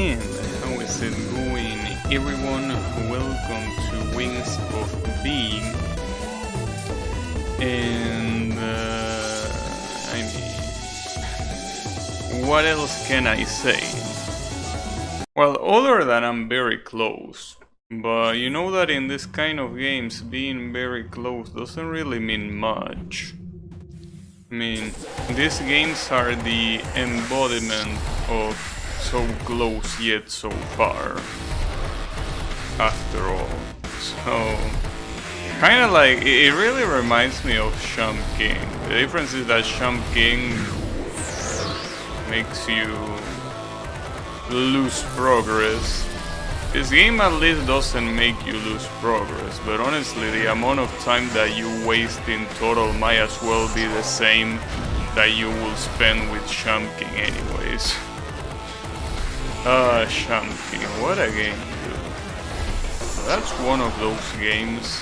And how is it going, everyone? Welcome to Wings of Being. And I mean, what else can I say? Well, other than I'm very close. But you know that in this kind of games, being very close doesn't really mean much. I mean, these games are the embodiment of so close yet so far, after all. So, kinda like, it really reminds me of Sham King. The difference is that Sham King makes you lose progress. This game at least doesn't make you lose progress, but honestly the amount of time that you waste in total might as well be the same that you will spend with Sham King anyways. Sham King, what a game, dude. That's one of those games.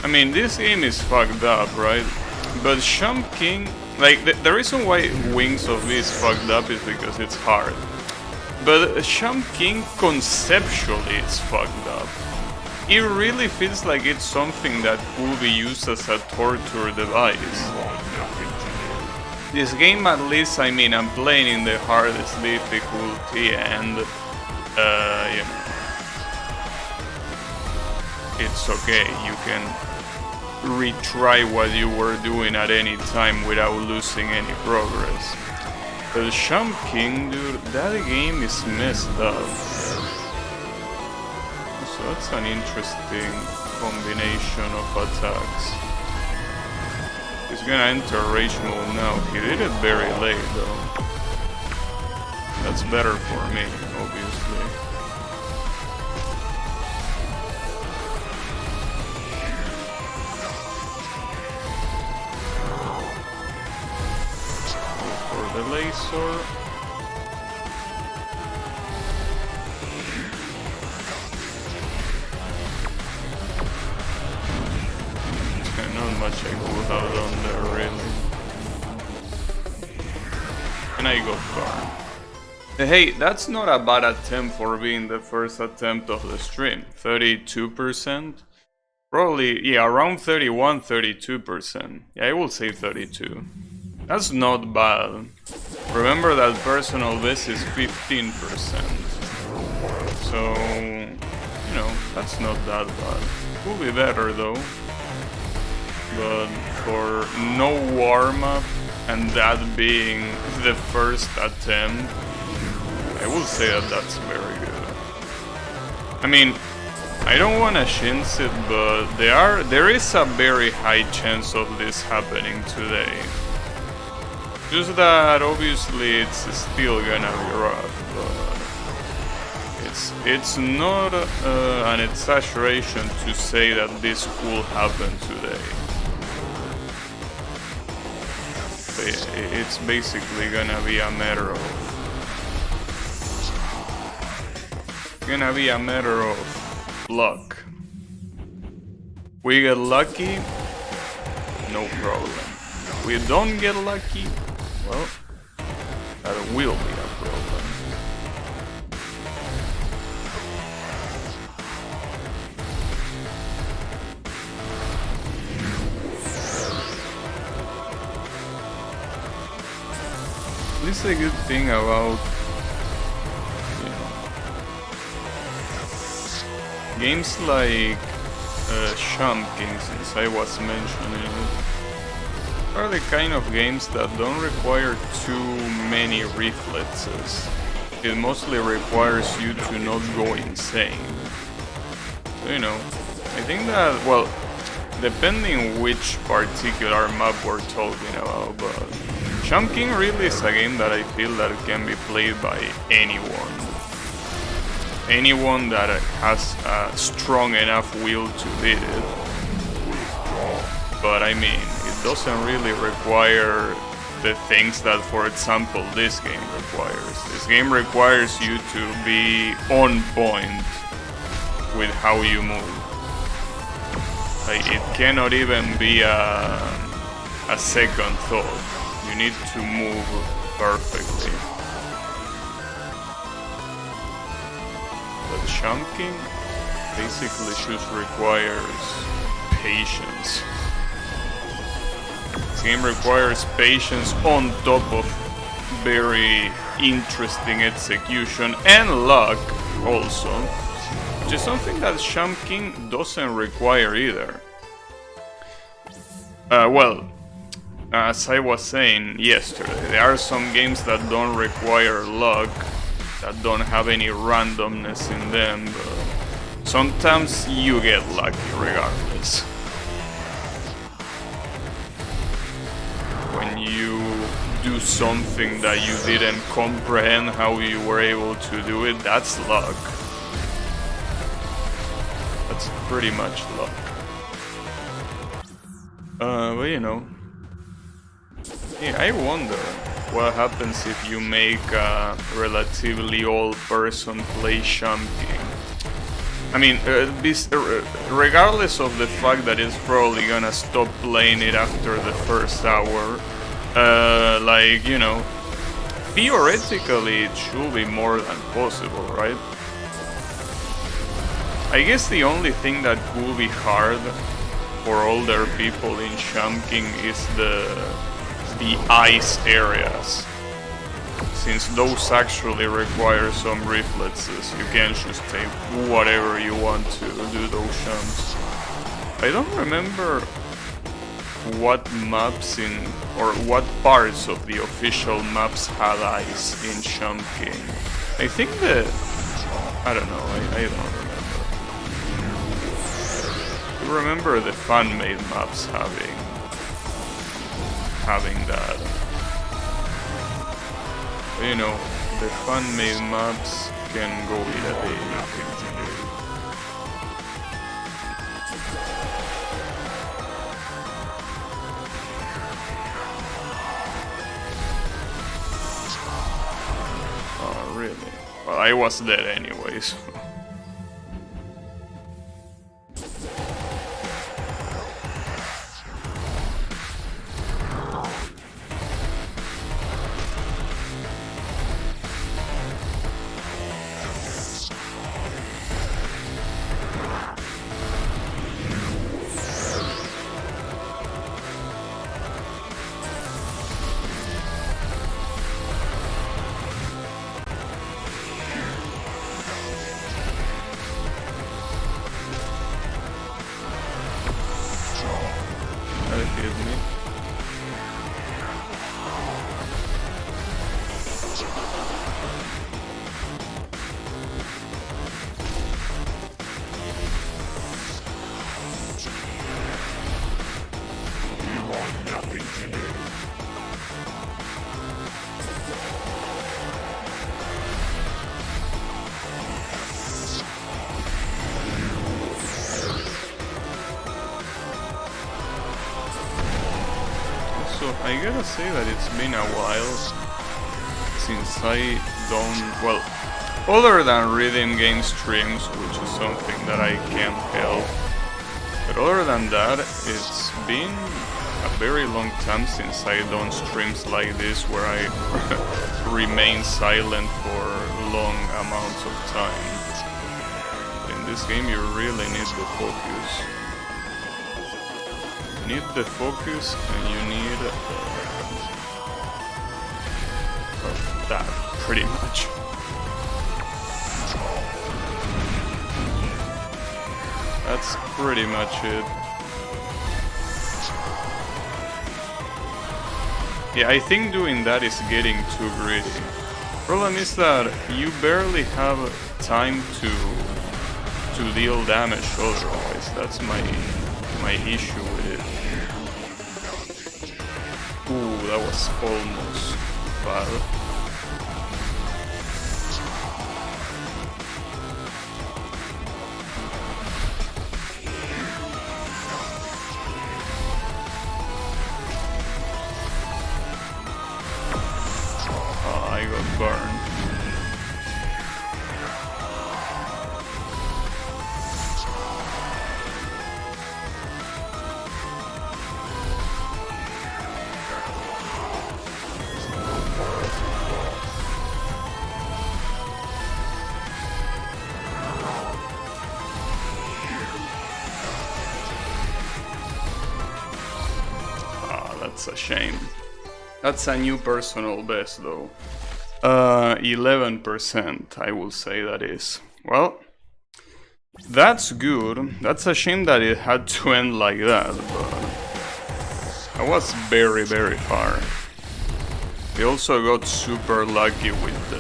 I mean, this game is fucked up, right? But Sham King, like, the reason why Wings of V is fucked up is because it's hard. But Sham King conceptually is fucked up. It really feels like it's something that could be used as a torture device. This game, at least, I mean, I'm playing in the hardest difficulty and, you know, it's okay, you can retry what you were doing at any time without losing any progress. But Sham King, dude, that game is messed up. So that's an interesting combination of attacks. He's gonna enter rage mode now. He did it very late though. That's better for me, obviously. The laser. Not much I could have done there, really. And I got far. Hey, that's not a bad attempt for being the first attempt of the stream. 32%? Probably, yeah, around 31, 32%. Yeah, I will say 32. That's not bad. Remember that personal best is 15%. So, you know, that's not that bad. Could be better though. But for no warm-up and that being the first attempt, I will say that that's very good. I mean, I don't want to shinz it, but there is a very high chance of this happening today. Just that obviously it's still gonna be rough, but it's not an exaggeration to say that this could happen today. But it's basically gonna be a matter of luck. We get lucky, no problem. We don't get lucky, well, that will be a problem. This is a good thing about, you know, games like Sham King, since I was mentioning it, are the kind of games that don't require too many reflexes. It mostly requires you to not go insane. So, you know, I think that, well, depending which particular map we're talking about, but Sham King really is a game that I feel that can be played by anyone. Anyone that has a strong enough will to beat it. But I mean, it doesn't really require the things that, for example, this game requires. This game requires you to be on point with how you move. Like, it cannot even be a second thought. You need to move perfectly. But chunking basically just requires patience. This game requires patience on top of very interesting execution and luck also, which is something that chunking doesn't require either. Well, as I was saying yesterday, there are some games that don't require luck, that don't have any randomness in them, but sometimes you get lucky regardless. When you do something that you didn't comprehend how you were able to do it, that's luck. That's pretty much luck. But you know, yeah, I wonder what happens if you make a relatively old person play chunking. I mean, regardless of the fact that it's probably gonna stop playing it after the first hour, like, you know, theoretically it should be more than possible, right? I guess the only thing that could be hard for older people in chunking is the ice areas, since those actually require some reflexes. You can't just take whatever you want to do those jumps. I don't remember what maps or what parts of the official maps had ice in chunking. I think I don't know, I don't remember. I remember the fan-made maps having that. But, you know, the fan-made maps can go either way. Oh, really? Well, I was dead anyways. I gotta say that it's been a while since I don't, well, other than reading game streams, which is something that I can't help, but other than that, it's been a very long time since I done streams like this where I remain silent for long amounts of time. In this game you really need the focus. You need the focus and you need that, pretty much. That's pretty much it. Yeah, I think doing that is getting too greedy. Problem is that you barely have time to deal damage otherwise. That's my issue with it. Ooh, that was almost bad. I got burned. That's a shame. That's a new personal best though. 11%, I will say that is. Well, that's good. That's a shame that it had to end like that, but I was very, very far. We also got super lucky with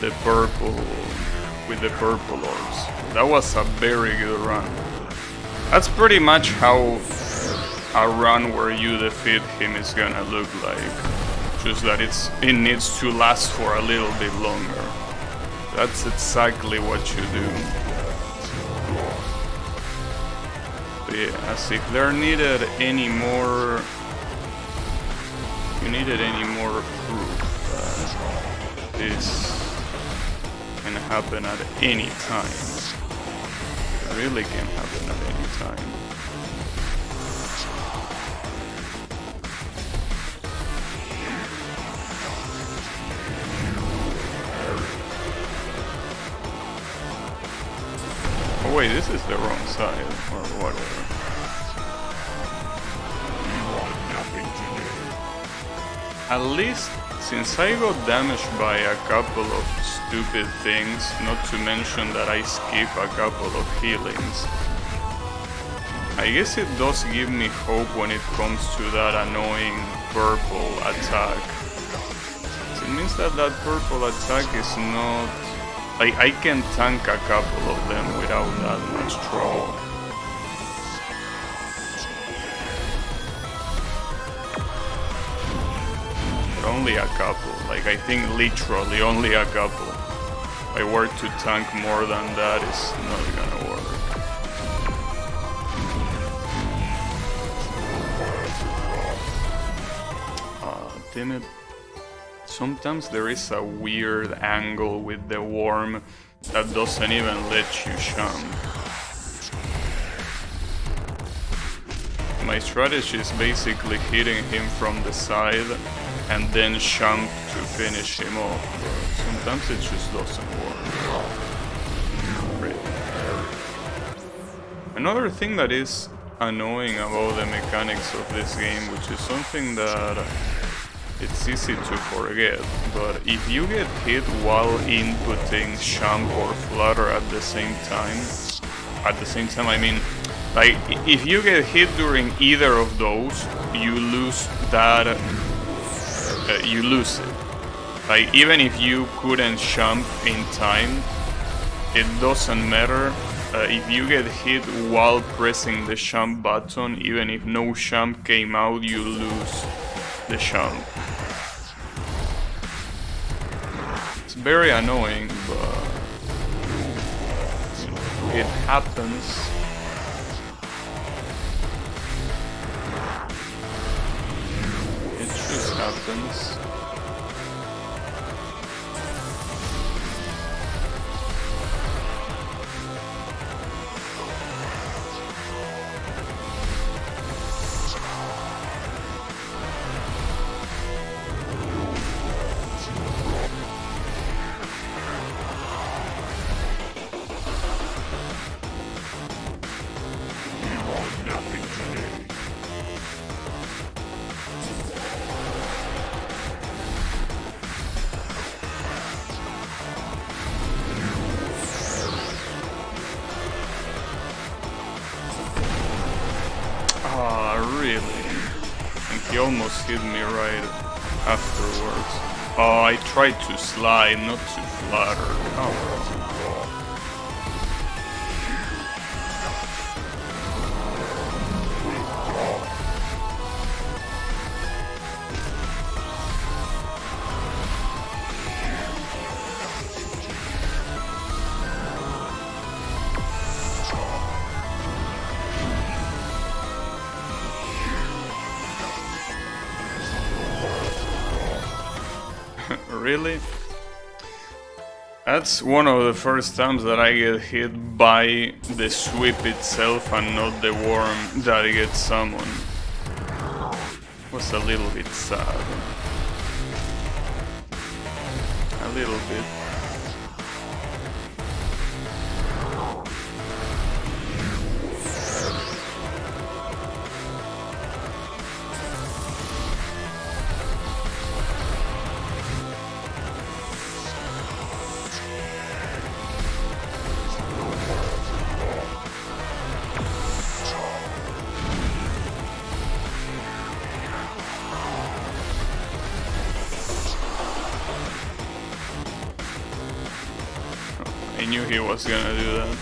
the purple orbs. That was a very good run. That's pretty much how a run where you defeat him is gonna look like. Just that it needs to last for a little bit longer. That's exactly what you do. But yeah, as if there needed any more... You needed any more proof that this can happen at any time. It really can happen at any time. Oh wait, this is the wrong side, or whatever. At least, since I got damaged by a couple of stupid things, not to mention that I skip a couple of healings, I guess it does give me hope when it comes to that annoying purple attack. It means that that purple attack is not... Like, I can tank a couple of them without that much trouble. Only a couple, like I think literally only a couple. If I were to tank more than that, it's not gonna work. Damn it. Sometimes there is a weird angle with the worm that doesn't even let you jump. My strategy is basically hitting him from the side and then jump to finish him off, but sometimes it just doesn't work. Really. Another thing that is annoying about the mechanics of this game, which is something that it's easy to forget, but if you get hit while inputting jump or flutter at the same time, I mean, like, if you get hit during either of those, you lose that, you lose it. Like, even if you couldn't jump in time, it doesn't matter. If you get hit while pressing the jump button, even if no jump came out, you lose the jump. It's very annoying, but it happens. It just happens. Really? And he almost hit me right afterwards. Oh, I tried to slide, not to flutter. Oh. Really? That's one of the first times that I get hit by the sweep itself and not the worm that gets summoned. Was a little bit sad. A little bit. knew he was gonna do that.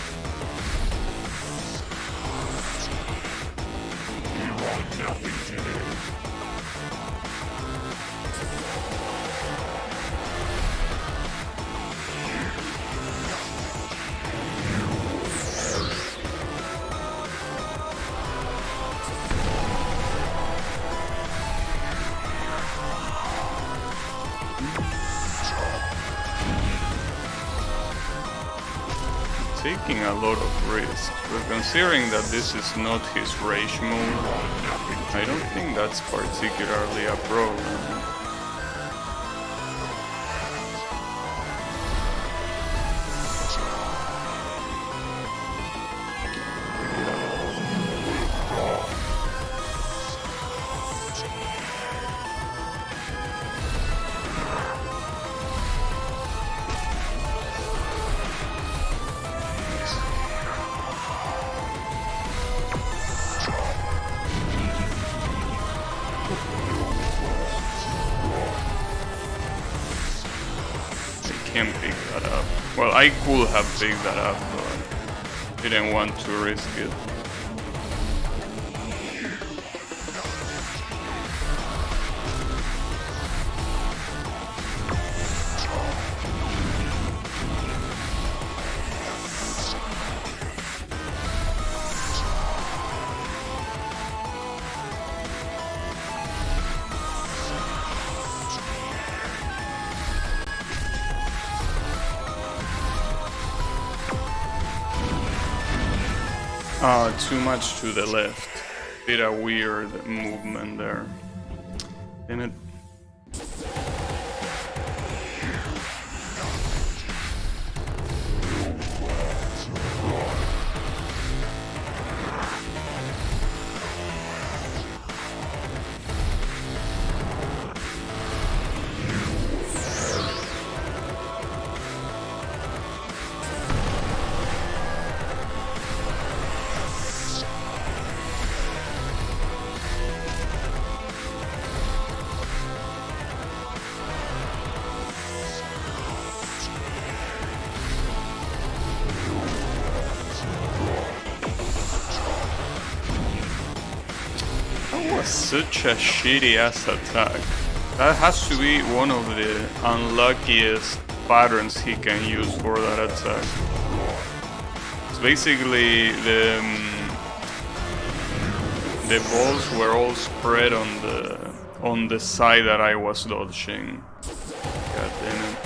Taking a lot of risks, but considering that this is not his rage mode, I don't think that's particularly a problem. Can't pick that up. Well, I could have picked that up, but didn't want to risk it. Too much to the left. Did a weird movement there. Damn it. Such a shitty ass attack. That has to be one of the unluckiest patterns he can use for that attack. It's basically the balls were all spread on the side that I was dodging. God damn it.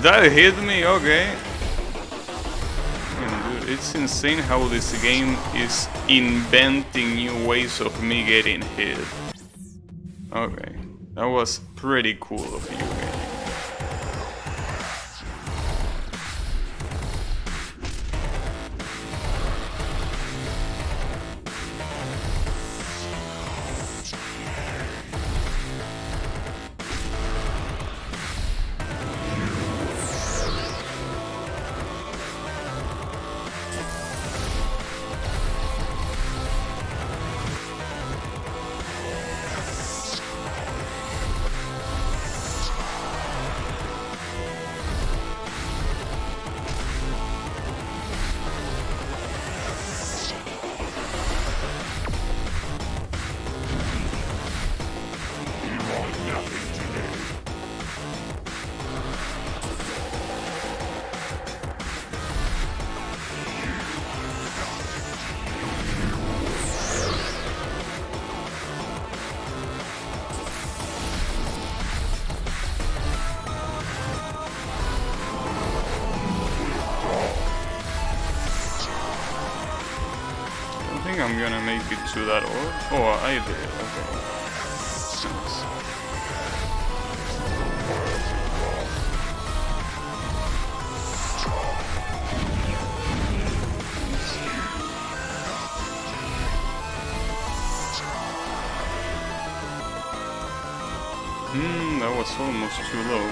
That hit me, okay. Dude, it's insane how this game is inventing new ways of me getting hit. Okay, that was pretty cool of you, game. I'm gonna make it to that orb. Oh, I did. Okay. Nice. That was almost too low.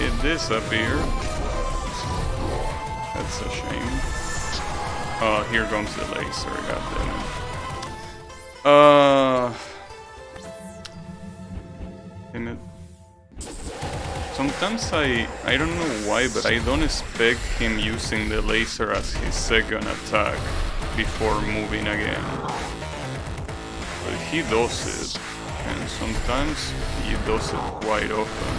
It disappeared. That's a shame. Oh, here comes the laser, goddammit. Damn it. Sometimes I don't know why, but I don't expect him using the laser as his second attack before moving again. But he does it, and sometimes he does it quite often.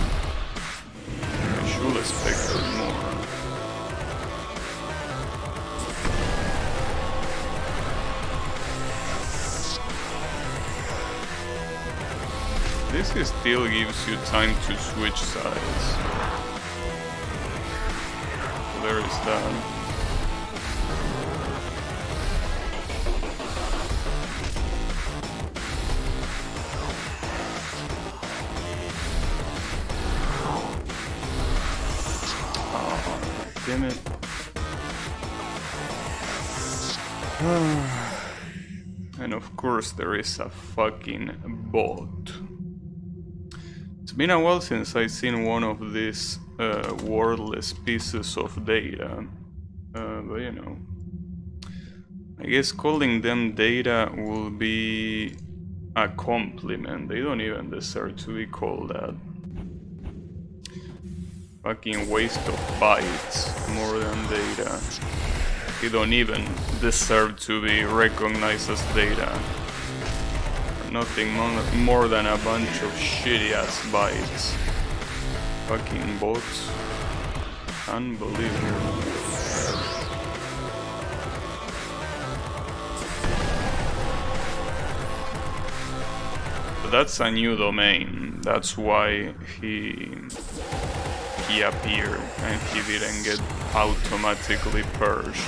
I should expect it more. This still gives you time to switch sides. So there is that. Oh, damn it. And of course there is a fucking bot. It's been a while since I've seen one of these wordless pieces of data, but you know, I guess calling them data will be a compliment. They don't even deserve to be called that. Fucking waste of bytes more than data. They don't even deserve to be recognized as data. Nothing more than a bunch of shitty ass bytes. Fucking bots. Unbelievable. But that's a new domain. That's why he appeared and he didn't get automatically purged.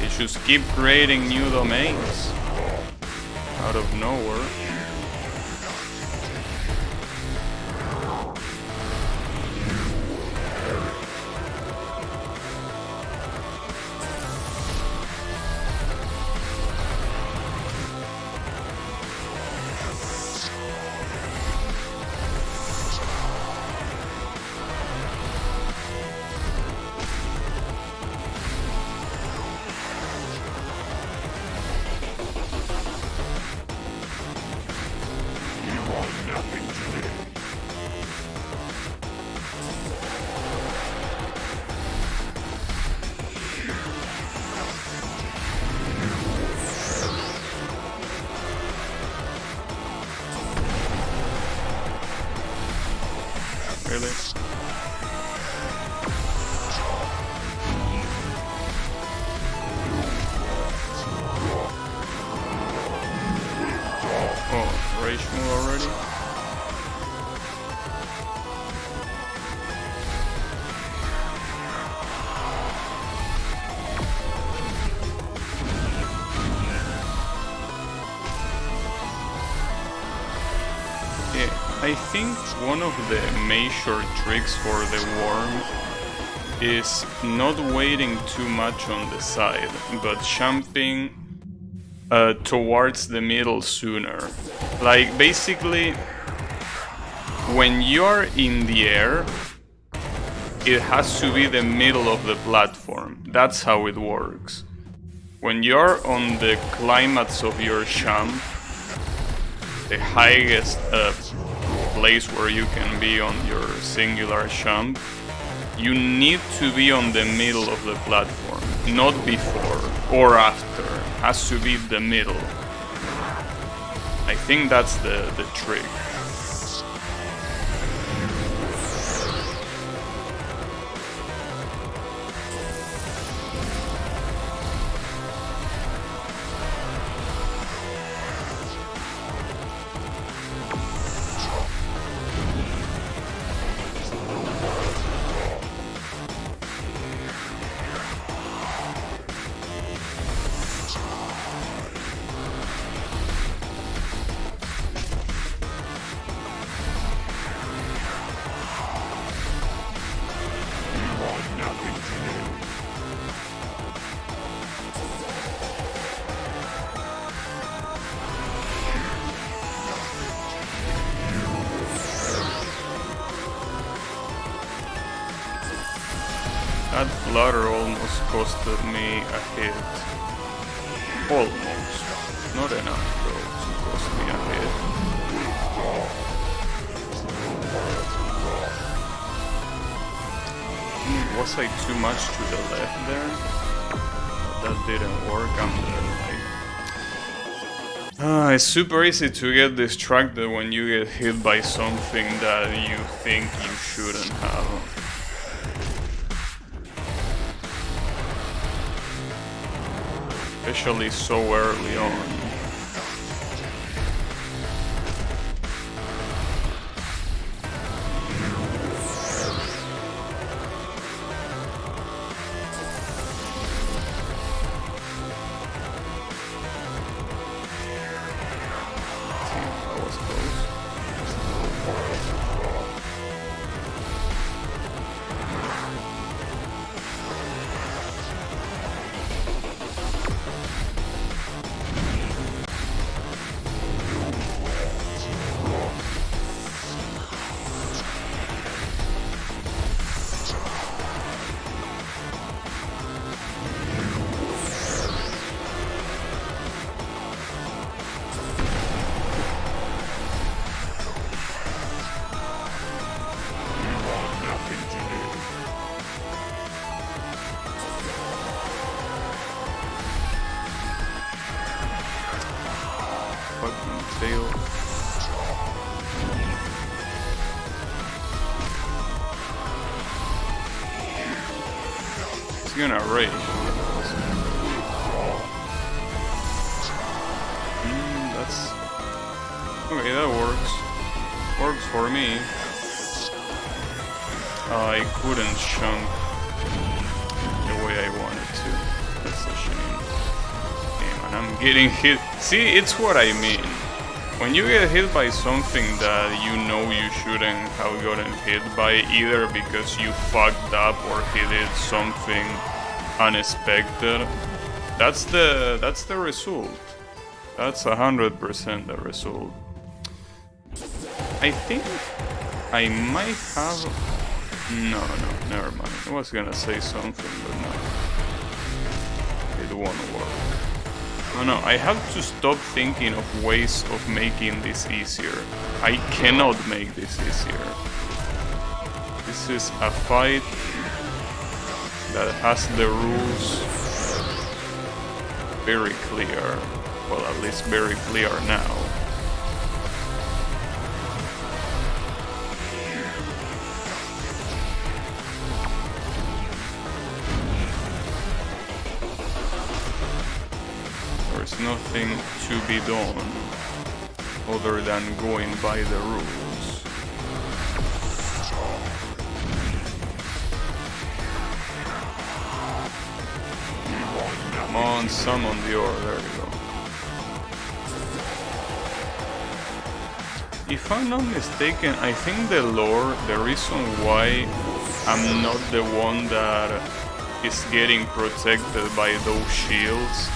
He just keep creating new domains out of nowhere. Really? Oh, rage move already? I think one of the major tricks for the worm is not waiting too much on the side, but jumping towards the middle sooner. Like, basically, when you're in the air, it has to be the middle of the platform. That's how it works. When you're on the climax of your jump, the highest place where you can be on your singular jump, you need to be on the middle of the platform, not before or after. Has to be the middle. I think that's the trick. That ladder almost costed me a hit. Almost. Not enough though to cost me a hit. Was I too much to the left there? That didn't work. I'm dead. It's super easy to get distracted when you get hit by something that you think you shouldn't have. Especially so early on. Fail. He's gonna rage. That's okay. That works. Works for me. I couldn't chunk the way I wanted to. That's a shame. Damn, and I'm getting hit. See, it's what I mean. When you get hit by something that you know you shouldn't have gotten hit by, either because you fucked up or he did something unexpected, that's the result. That's 100% the result. I think I might have... No, never mind. I was gonna say something, but no. It won't work. No, I have to stop thinking of ways of making this easier. I cannot make this easier. This is a fight that has the rules very clear. Well, at least very clear now. There's nothing to be done other than going by the rules. Come on, summon the ore, there you go. If I'm not mistaken, I think the lore, the reason why I'm not the one that is getting protected by those shields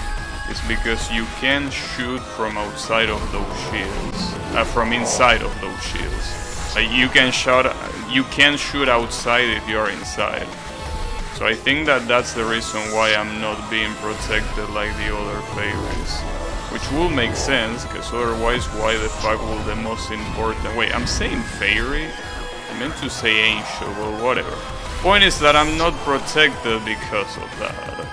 is because you can shoot from outside of those shields, from inside of those shields. You can shoot outside if you're inside. So I think that that's the reason why I'm not being protected like the other fairies. Which will make sense, because otherwise why the fuck will the most important... Wait, I'm saying fairy? I meant to say angel, or whatever. Point is that I'm not protected because of that.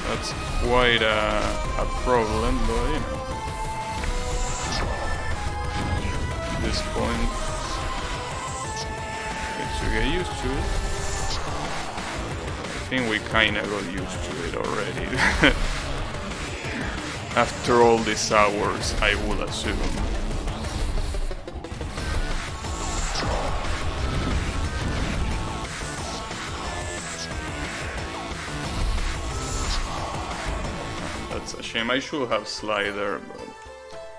That's quite a problem, but you know. At this point, to get used to it. I think we kinda got used to it already. After all these hours, I would assume. That's a shame. I should have slider, but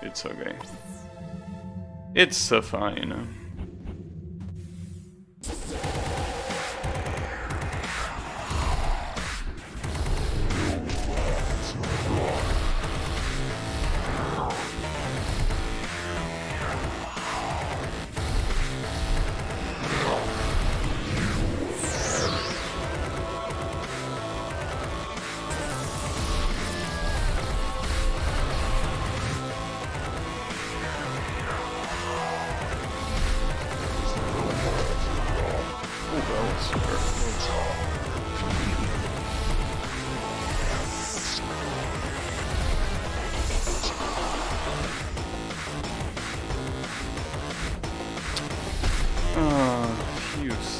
it's okay. It's fine.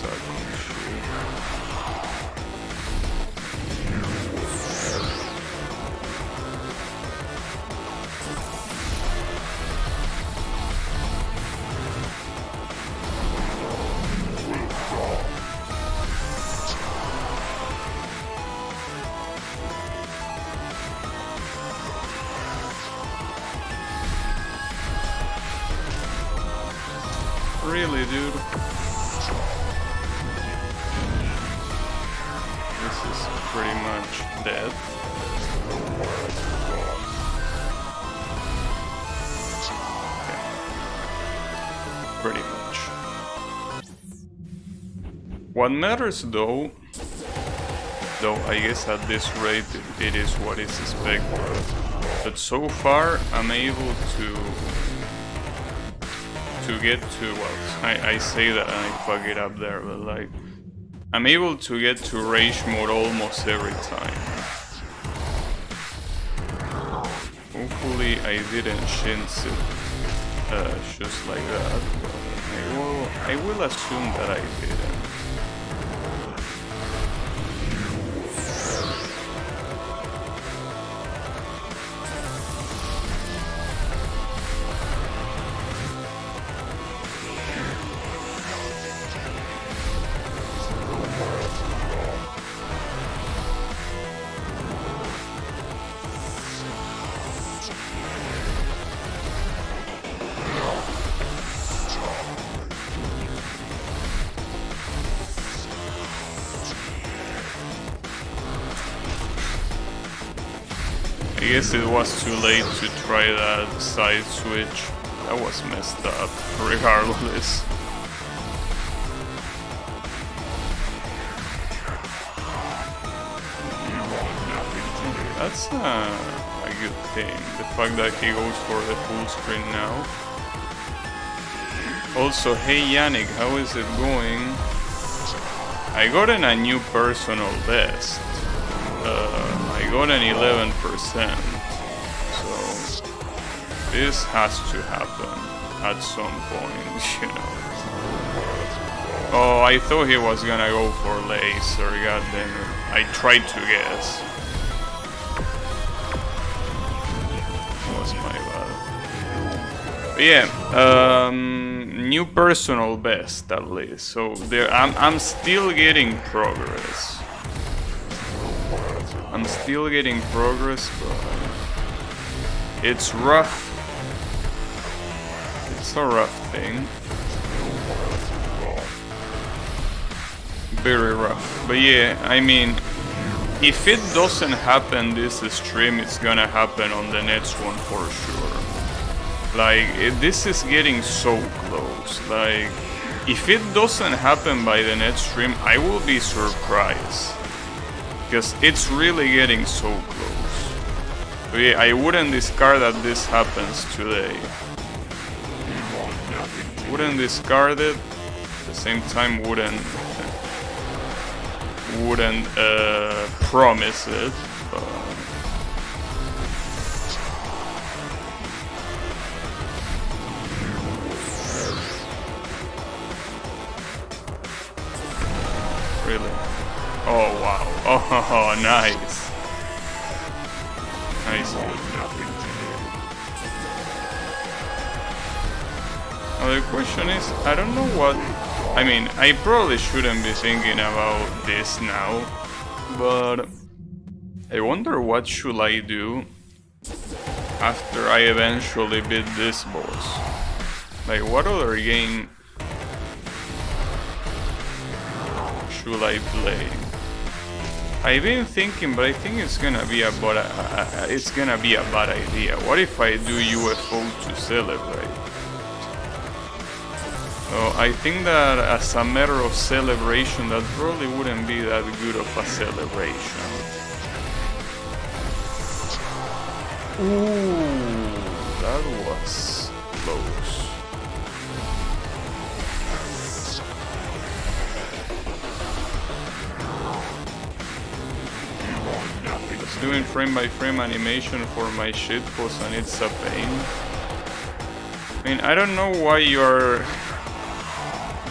sucking shit. Really, dude? This is pretty much dead. Okay. Pretty much. What matters though I guess at this rate it is what is expected. But so far I'm able to get to, well, I say that and I fuck it up there, but like, I'm able to get to rage mode almost every time. Hopefully I didn't shinz it just like that, but I will assume that I didn't. I guess it was too late to try that side switch. That was messed up, regardless. That's a good thing, the fact that he goes for the full screen now. Also, hey Yannick, how is it going? I got in a new personal best. I got an 11%, so this has to happen at some point, you know. Oh, I thought he was gonna go for laser, goddammit. I tried to guess. That was my bad. But yeah, new personal best at least. So there, I'm still getting progress. I'm still getting progress, but it's rough. It's a rough thing. Very rough. But yeah, I mean, if it doesn't happen this stream, it's gonna happen on the next one for sure. Like, this is getting so close. Like, if it doesn't happen by the next stream, I will be surprised. Because it's really getting so close. So yeah, I wouldn't discard that this happens today. Wouldn't discard it. At the same time, wouldn't promise it. But really. Oh wow. Oh, nice. Nice. Now the question is, I don't know what... I mean, I probably shouldn't be thinking about this now, but I wonder what should I do after I eventually beat this boss. Like, what other game should I play? I've been thinking, but I think it's gonna be a bad idea. What if I do UFO to celebrate? So I think that as a matter of celebration, that probably wouldn't be that good of a celebration. Ooh, that was close. Doing frame by frame animation for my shitpost and it's a pain. I mean, I don't know why you're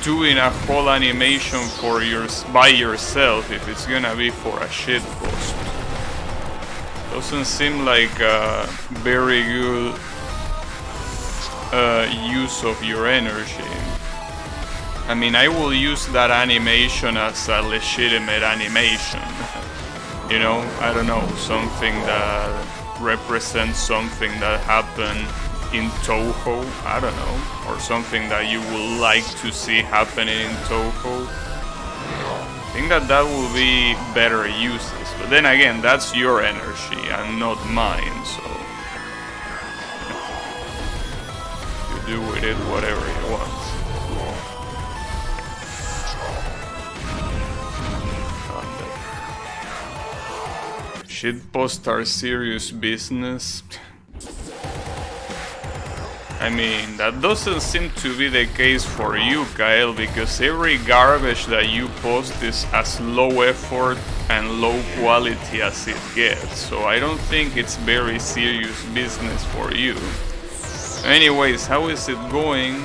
doing a whole animation for by yourself if it's gonna be for a shitpost. Doesn't seem like a very good use of your energy. I mean, I will use that animation as a legitimate animation. You know, I don't know, something that represents something that happened in Toho, I don't know, or something that you would like to see happening in Toho. I think that that will be better uses, but then again, that's your energy and not mine, so you do with it whatever you want. Shitposts are serious business. I mean, that doesn't seem to be the case for you, Kyle, because every garbage that you post is as low effort and low quality as it gets, so I don't think it's very serious business for you. Anyways, how is it going?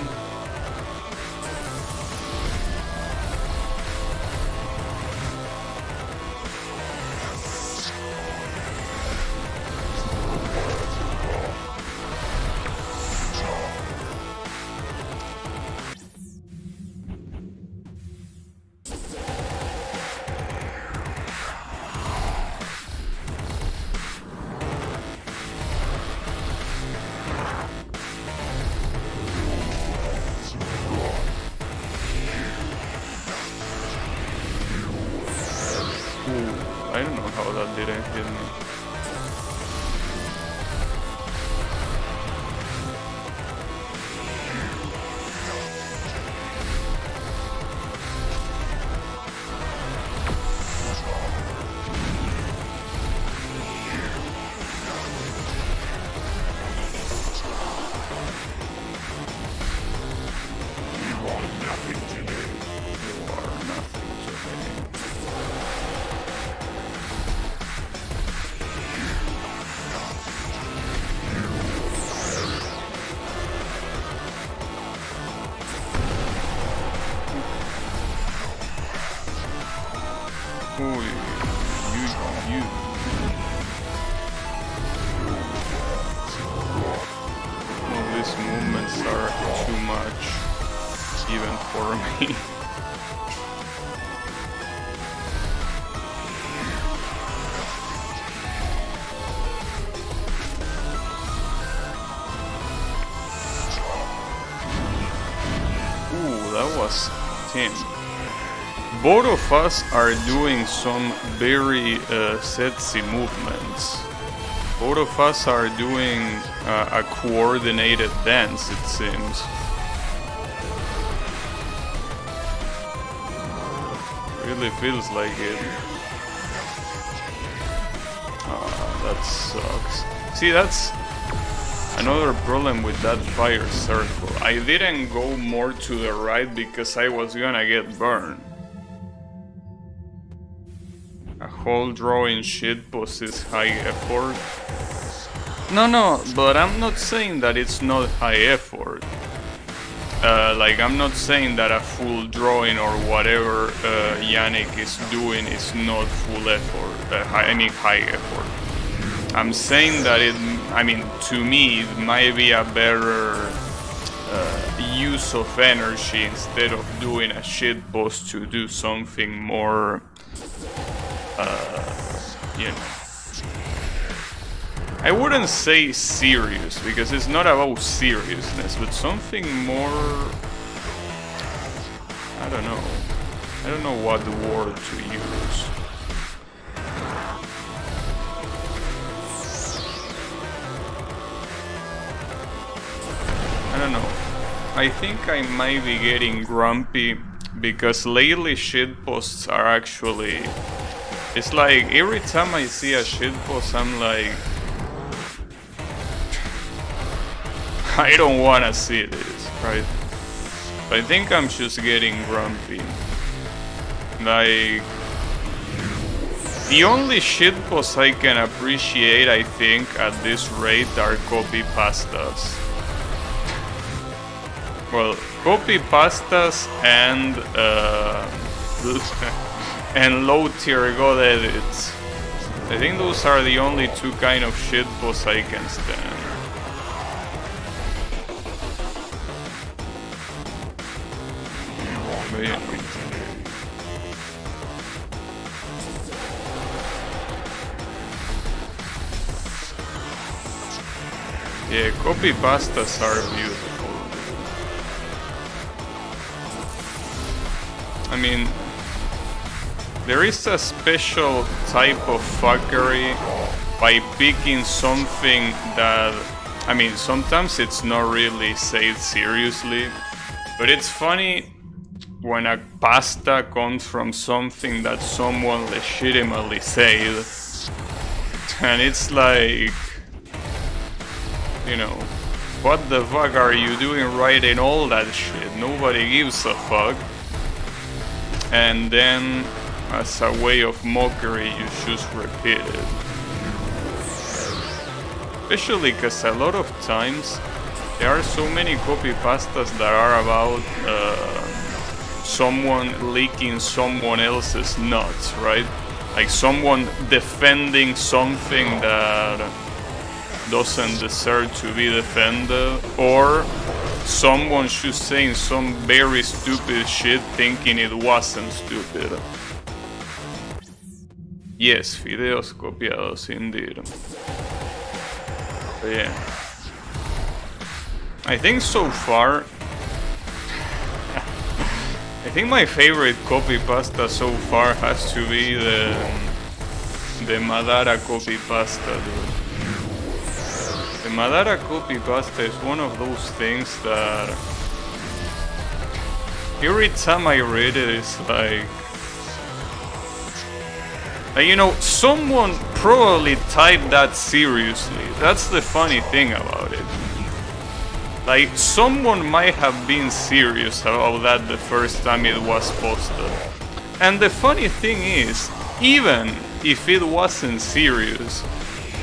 I don't know how that didn't hit me. These movements are too much, even for me. Ooh, that was 10. Both of us are doing some very sexy movements. Both of us are doing a coordinated dance, it seems. Really feels like it. That sucks. See, that's another problem with that fire circle. I didn't go more to the right because I was gonna get burned. A whole drawing shitpost is high effort. No, but I'm not saying that it's not high effort. Like, I'm not saying that a full drawing or whatever Yannick is doing is not full effort, any high effort. I'm saying that I mean, to me, it might be a better use of energy instead of doing a shitpost to do something more, you know. I wouldn't say serious, because it's not about seriousness, but something more... I don't know what word to use. I don't know. I think I might be getting grumpy, because lately shitposts are actually... It's like, every time I see a shitpost, I'm like... I don't wanna see this, right? I think I'm just getting grumpy. Like... The only shitposts I can appreciate, I think, at this rate are copy pastas. Well, copy pastas and and low tier god edits. I think those are the only two kind of shitposts I can stand. But yeah. Yeah, copy pastas are beautiful. I mean, there is a special type of fuckery by picking something that, I mean, sometimes it's not really said seriously, but it's funny when a pasta comes from something that someone legitimately said, and it's like, you know, what the fuck are you doing writing all that shit? Nobody gives a fuck. And then, as a way of mockery, you just repeat it. Especially because a lot of times there are so many copy pastas that are about someone leaking someone else's nuts, right? Like someone defending something that doesn't deserve to be defended, or someone just saying some very stupid shit thinking it wasn't stupid. Yes, videos copiados indeed. But yeah. I think so far I think my favorite copy pasta so far has to be the Madara copy pasta, dude. The Madara copy pasta is one of those things that every time I read it, it's like, you know, someone probably typed that seriously. That's the funny thing about it. Like, someone might have been serious about that the first time it was posted. And the funny thing is, even if it wasn't serious,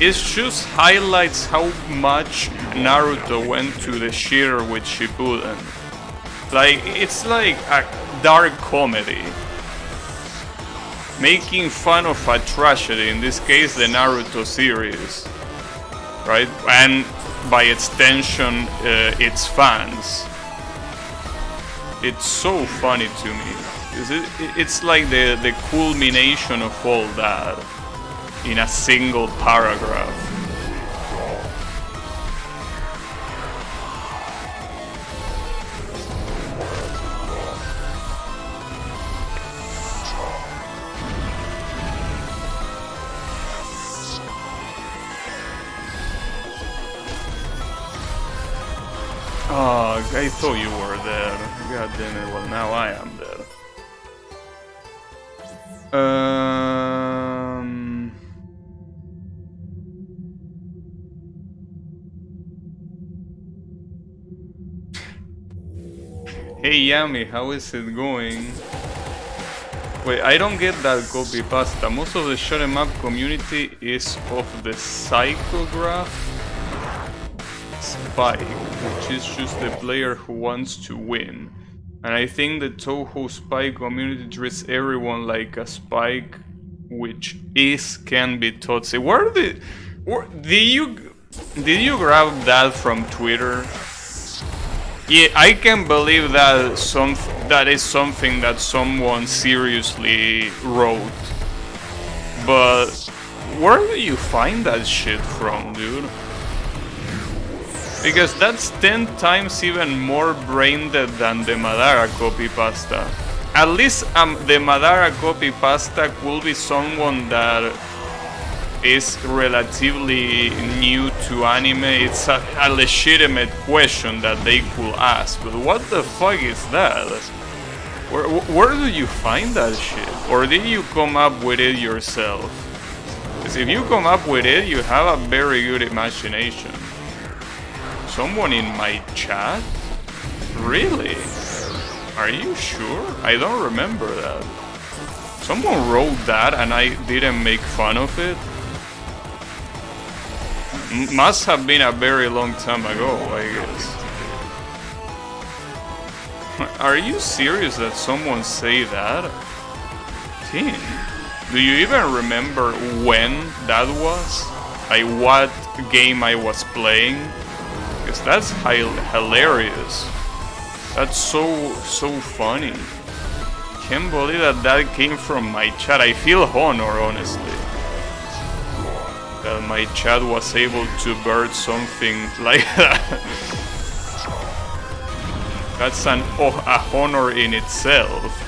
it just highlights how much Naruto went to the shitter with Shippuden. Like, it's like a dark comedy, making fun of a tragedy, in this case the Naruto series, right? And by extension, its fans. It's so funny to me. It's like the culmination of all that in a single paragraph. Oh, I thought you were there. God damn it, well now I am there. Hey Yami, how is it going? Wait, I don't get that copy pasta. Most of the shonen map community is of the psychograph Spike, which is just the player who wants to win. And I think the Touhou Spike community treats everyone like a Spike, which can be toxic. Did you grab that from Twitter? Yeah, I can believe that that is something that someone seriously wrote. But where do you find that shit from, dude? Because that's 10 times even more brain dead than the Madara copy pasta. At least the Madara copy pasta will be someone that is relatively new to anime. It's a legitimate question that they could ask. But what the fuck is that? Where do you find that shit? Or did you come up with it yourself? Because if you come up with it, you have a very good imagination. Someone in my chat? Really? Are you sure? I don't remember that. Someone wrote that and I didn't make fun of it. Must have been a very long time ago, I guess. are you serious that someone say that? Tim, do you even remember when that was? Like what game I was playing? Because that's hilarious. That's so funny. Can't believe that came from my chat. I feel honor, honestly, that my chat was able to bird something like that. That's a honor in itself.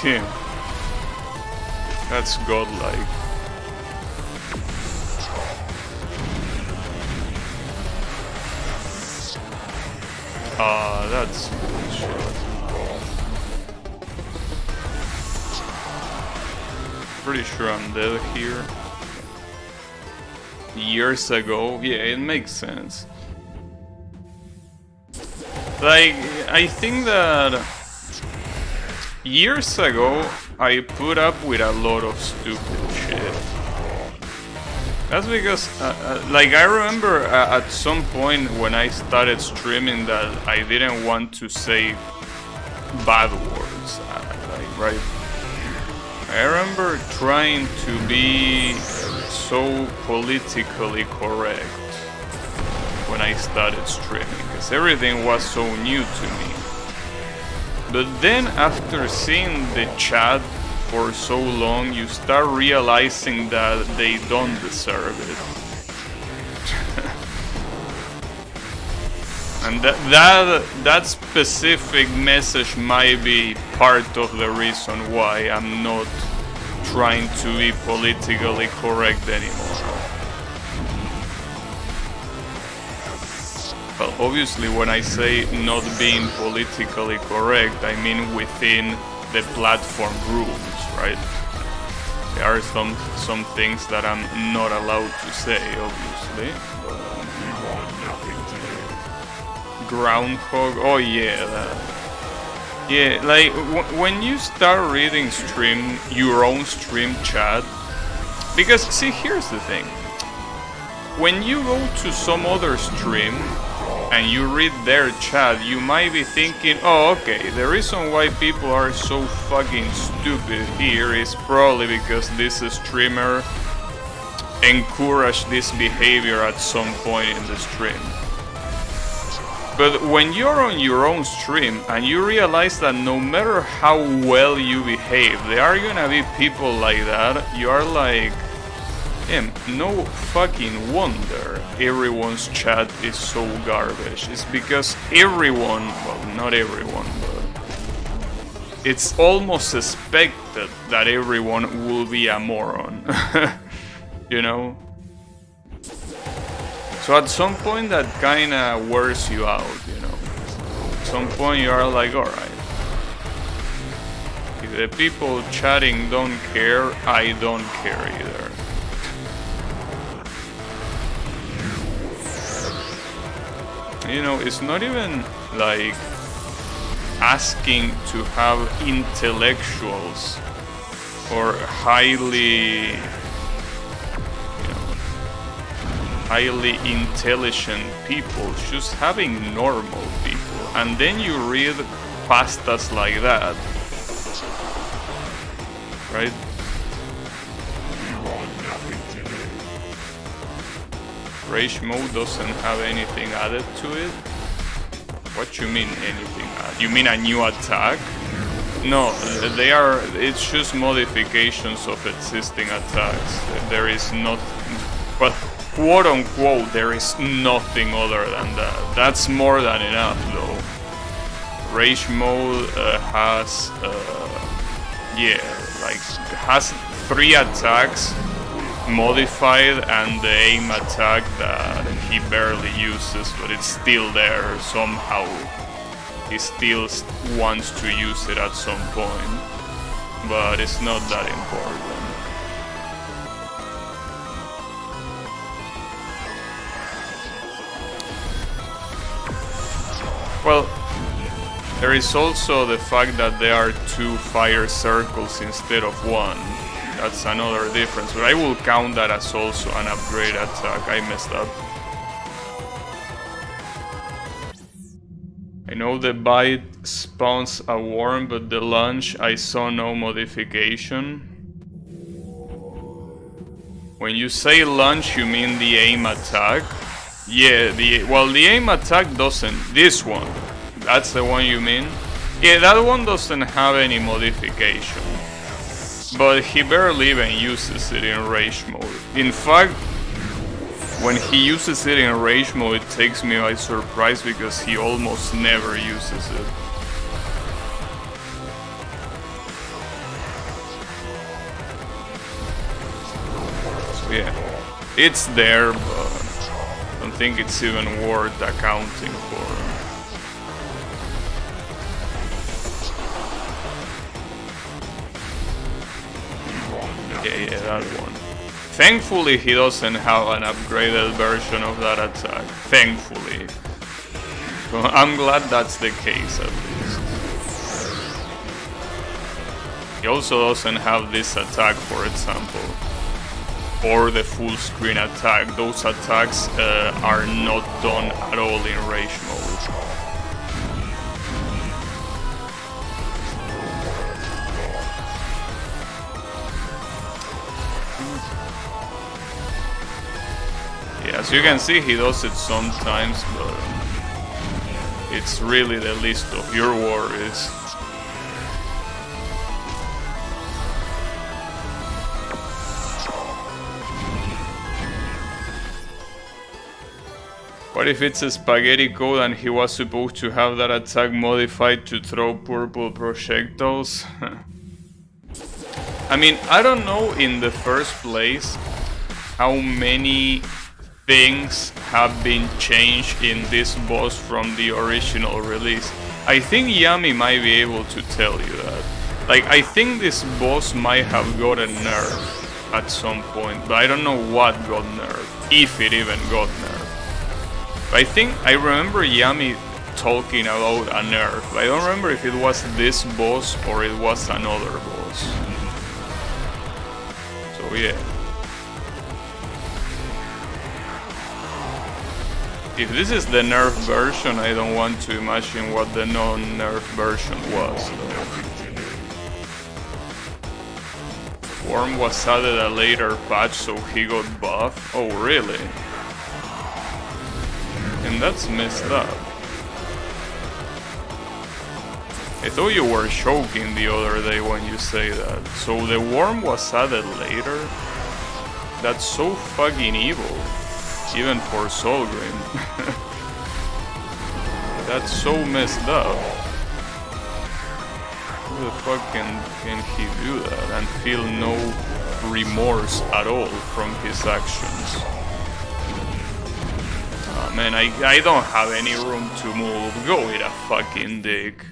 Tim, that's godlike. Ah, that's bullshit. Pretty sure I'm dead here. Years ago, yeah, it makes sense. Like, I think that years ago I put up with a lot of stupid shit. That's because, like, I remember at some point when I started streaming that I didn't want to say bad words, like, right? I remember trying to be so politically correct when I started streaming, because everything was so new to me. But then after seeing the chat for so long, you start realizing that they don't deserve it. And that specific message might be part of the reason why I'm not trying to be politically correct anymore. Well, obviously when I say not being politically correct, I mean within the platform rules, right? There are some things that I'm not allowed to say, obviously. Groundhog, oh yeah, that. Yeah, like when you start reading your own stream chat, because see, here's the thing. When you go to some other stream and you read their chat, you might be thinking, oh, okay, the reason why people are so fucking stupid here is probably because this streamer encouraged this behavior at some point in the stream. But when you're on your own stream and you realize that no matter how well you behave, there are gonna be people like that, you are like, no fucking wonder everyone's chat is so garbage. It's because everyone, well, not everyone, but it's almost expected that everyone will be a moron. You know? So at some point that kinda wears you out, you know? At some point you are like, alright. If the people chatting don't care, I don't care either. You know, it's not even like asking to have intellectuals or highly intelligent people, just having normal people, and then you read pastas like that, right? Rage mode doesn't have anything added to it? What you mean anything added? You mean a new attack? No, it's just modifications of existing attacks. There is not, well, quote unquote, there is nothing other than that. That's more than enough though. Rage mode has, has 3 attacks modified and the aim attack that he barely uses, but it's still there somehow. He still wants to use it at some point, but it's not that important. Well, There is also the fact that there are 2 fire circles instead of 1. That's another difference, but I will count that as also an upgrade attack. I messed up. I know the bite spawns a worm, but the lunge I saw no modification. When you say lunge, you mean the aim attack? Yeah, the aim attack doesn't. This one, that's the one you mean? Yeah, that one doesn't have any modification. But he barely even uses it in rage mode. In fact, when he uses it in rage mode, it takes me by surprise because he almost never uses it. So yeah, it's there, but I don't think it's even worth accounting for. Yeah, that one. Thankfully, he doesn't have an upgraded version of that attack. Thankfully. So I'm glad that's the case, at least. He also doesn't have this attack, for example. Or the full screen attack. Those attacks are not done at all in rage mode. Yeah, as you can see, he does it sometimes, but it's really the least of your worries. What if it's a spaghetti code and he was supposed to have that attack modified to throw purple projectiles? I mean, I don't know in the first place how many things have been changed in this boss from the original release. I think Yami might be able to tell you that. Like, I think this boss might have gotten nerfed at some point, but I don't know what got nerfed, if it even got nerfed. I remember Yami talking about a nerf. I don't remember if it was this boss or it was another boss. So yeah. If this is the nerf version, I don't want to imagine what the non-nerf version was, though. Worm was added a later patch, so he got buffed. Oh, really? And that's messed up. I thought you were joking the other day when you say that. So the worm was added later? That's so fucking evil. Even for Solgryn. That's so messed up. How the fuck can he do that and feel no remorse at all from his actions? Oh man, I don't have any room to move. Go eat a fucking dick.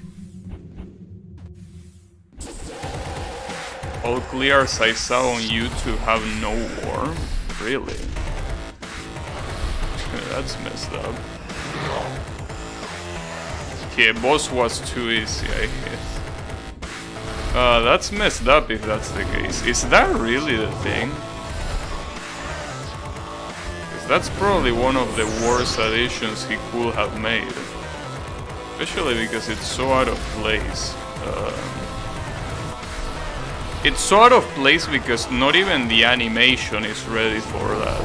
All clears I saw on YouTube have no worm? Really? That's messed up. Yeah, boss was too easy, I guess. That's messed up if that's the case. Is that really the thing? That's probably one of the worst additions he could have made. Especially because it's so out of place. It's so out of place because not even the animation is ready for that.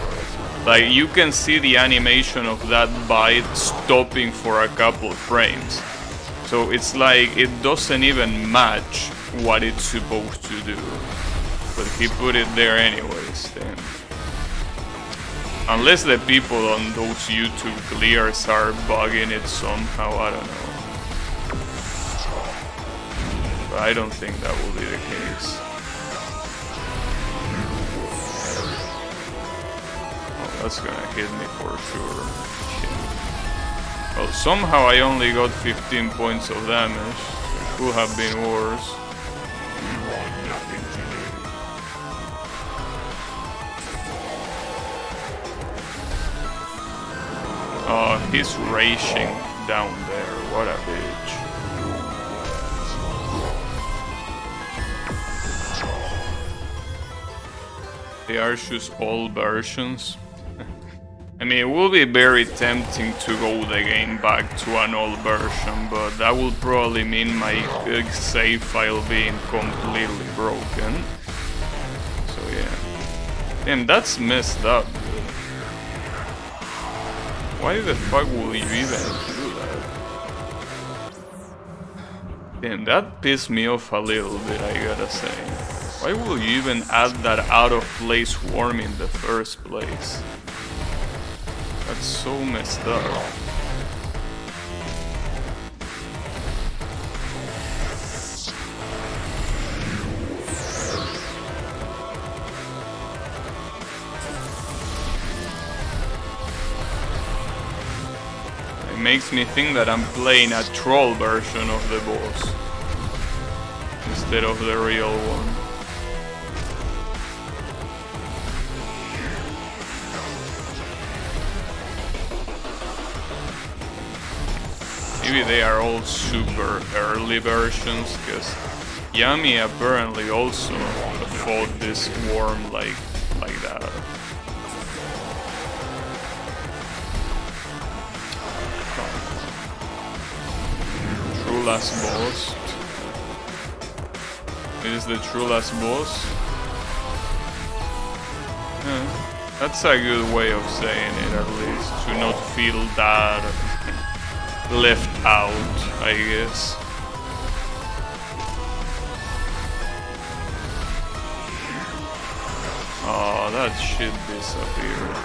Like, you can see the animation of that bite stopping for a couple frames. So it's like it doesn't even match what it's supposed to do. But he put it there anyways, then. Unless the people on those YouTube clears are bugging it somehow, I don't know. But I don't think that will be the case. Oh, that's gonna hit me for sure. Shit. Well, somehow I only got 15 points of damage. It could have been worse. Oh, he's raging down there. What a bitch. They are just all versions. I mean, it will be very tempting to go the game back to an old version, but that will probably mean my save file being completely broken. So yeah. Damn, that's messed up, dude. Why the fuck will you even do that? Damn, that pissed me off a little bit, I gotta say. Why will you even add that out of place worm in the first place? That's so messed up. It makes me think that I'm playing a troll version of the boss instead of the real one. Maybe they are all super early versions, because Yami apparently also fought this worm like that. True last boss. It is the true last boss. Yeah, that's a good way of saying it, at least, to not feel that left out, I guess. Oh, that shit disappeared.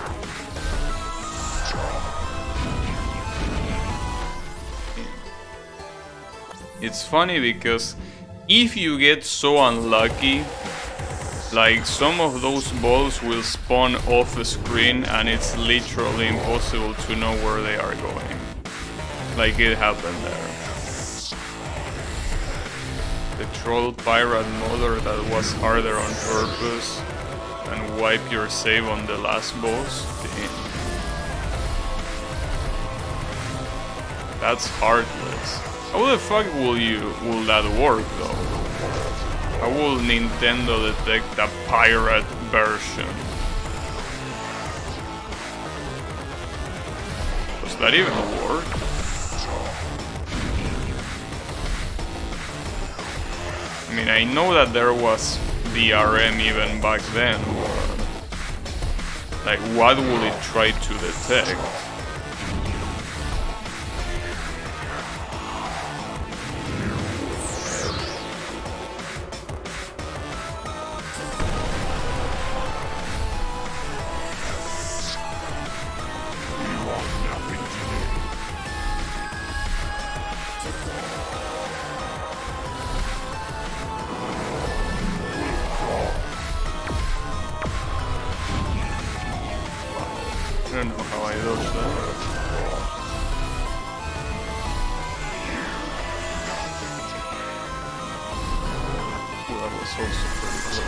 It's funny because if you get so unlucky, like some of those balls will spawn off the screen and it's literally impossible to know where they are going. Like it happened there. The troll pirate mother that was harder on purpose and wipe your save on the last boss. Damn. That's heartless. How the fuck will that work though? How will Nintendo detect a pirate version? Does that even work? I mean, I know that there was DRM even back then, but like, what would it try to detect? I don't know how I dodged that. Well, that was also pretty close.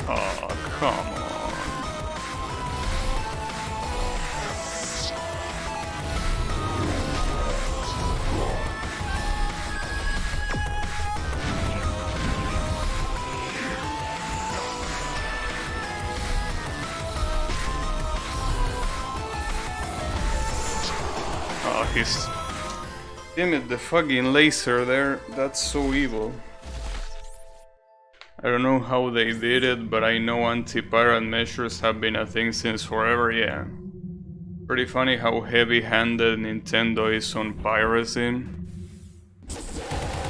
Oh, come on. Oh, he's... Damn it, the fucking laser there. That's so evil. I don't know how they did it, but I know anti-pirate measures have been a thing since forever, yeah. Pretty funny how heavy-handed Nintendo is on piracy.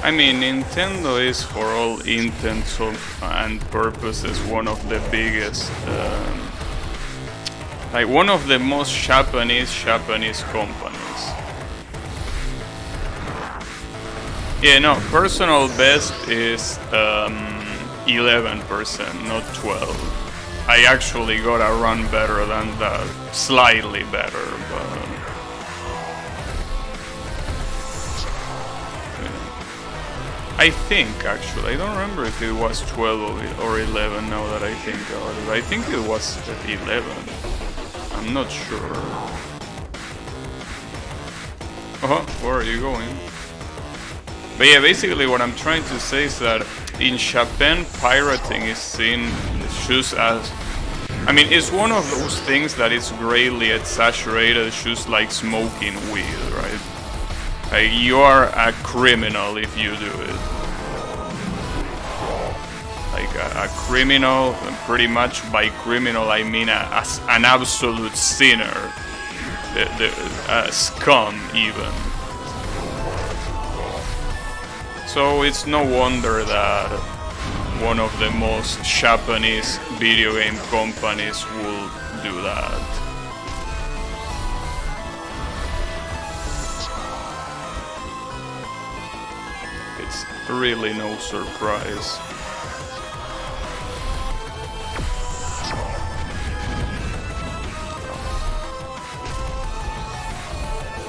I mean, Nintendo is for all intents and purposes one of the biggest Like one of the most Japanese companies. Yeah, no, personal best is 11%, not 12. I actually got a run better than that, slightly better, but I think actually, I don't remember if it was 12 or 11 now that I think about it. I think it was 11. I'm not sure. Where are you going? But yeah, basically what I'm trying to say is that in Japan, pirating is seen just as... I mean, it's one of those things that is greatly exaggerated, just like smoking weed, right? Like, you are a criminal if you do it. Like, a criminal, pretty much by criminal I mean an absolute sinner. A scum, even. So it's no wonder that one of the most Japanese video game companies will do that. It's really no surprise.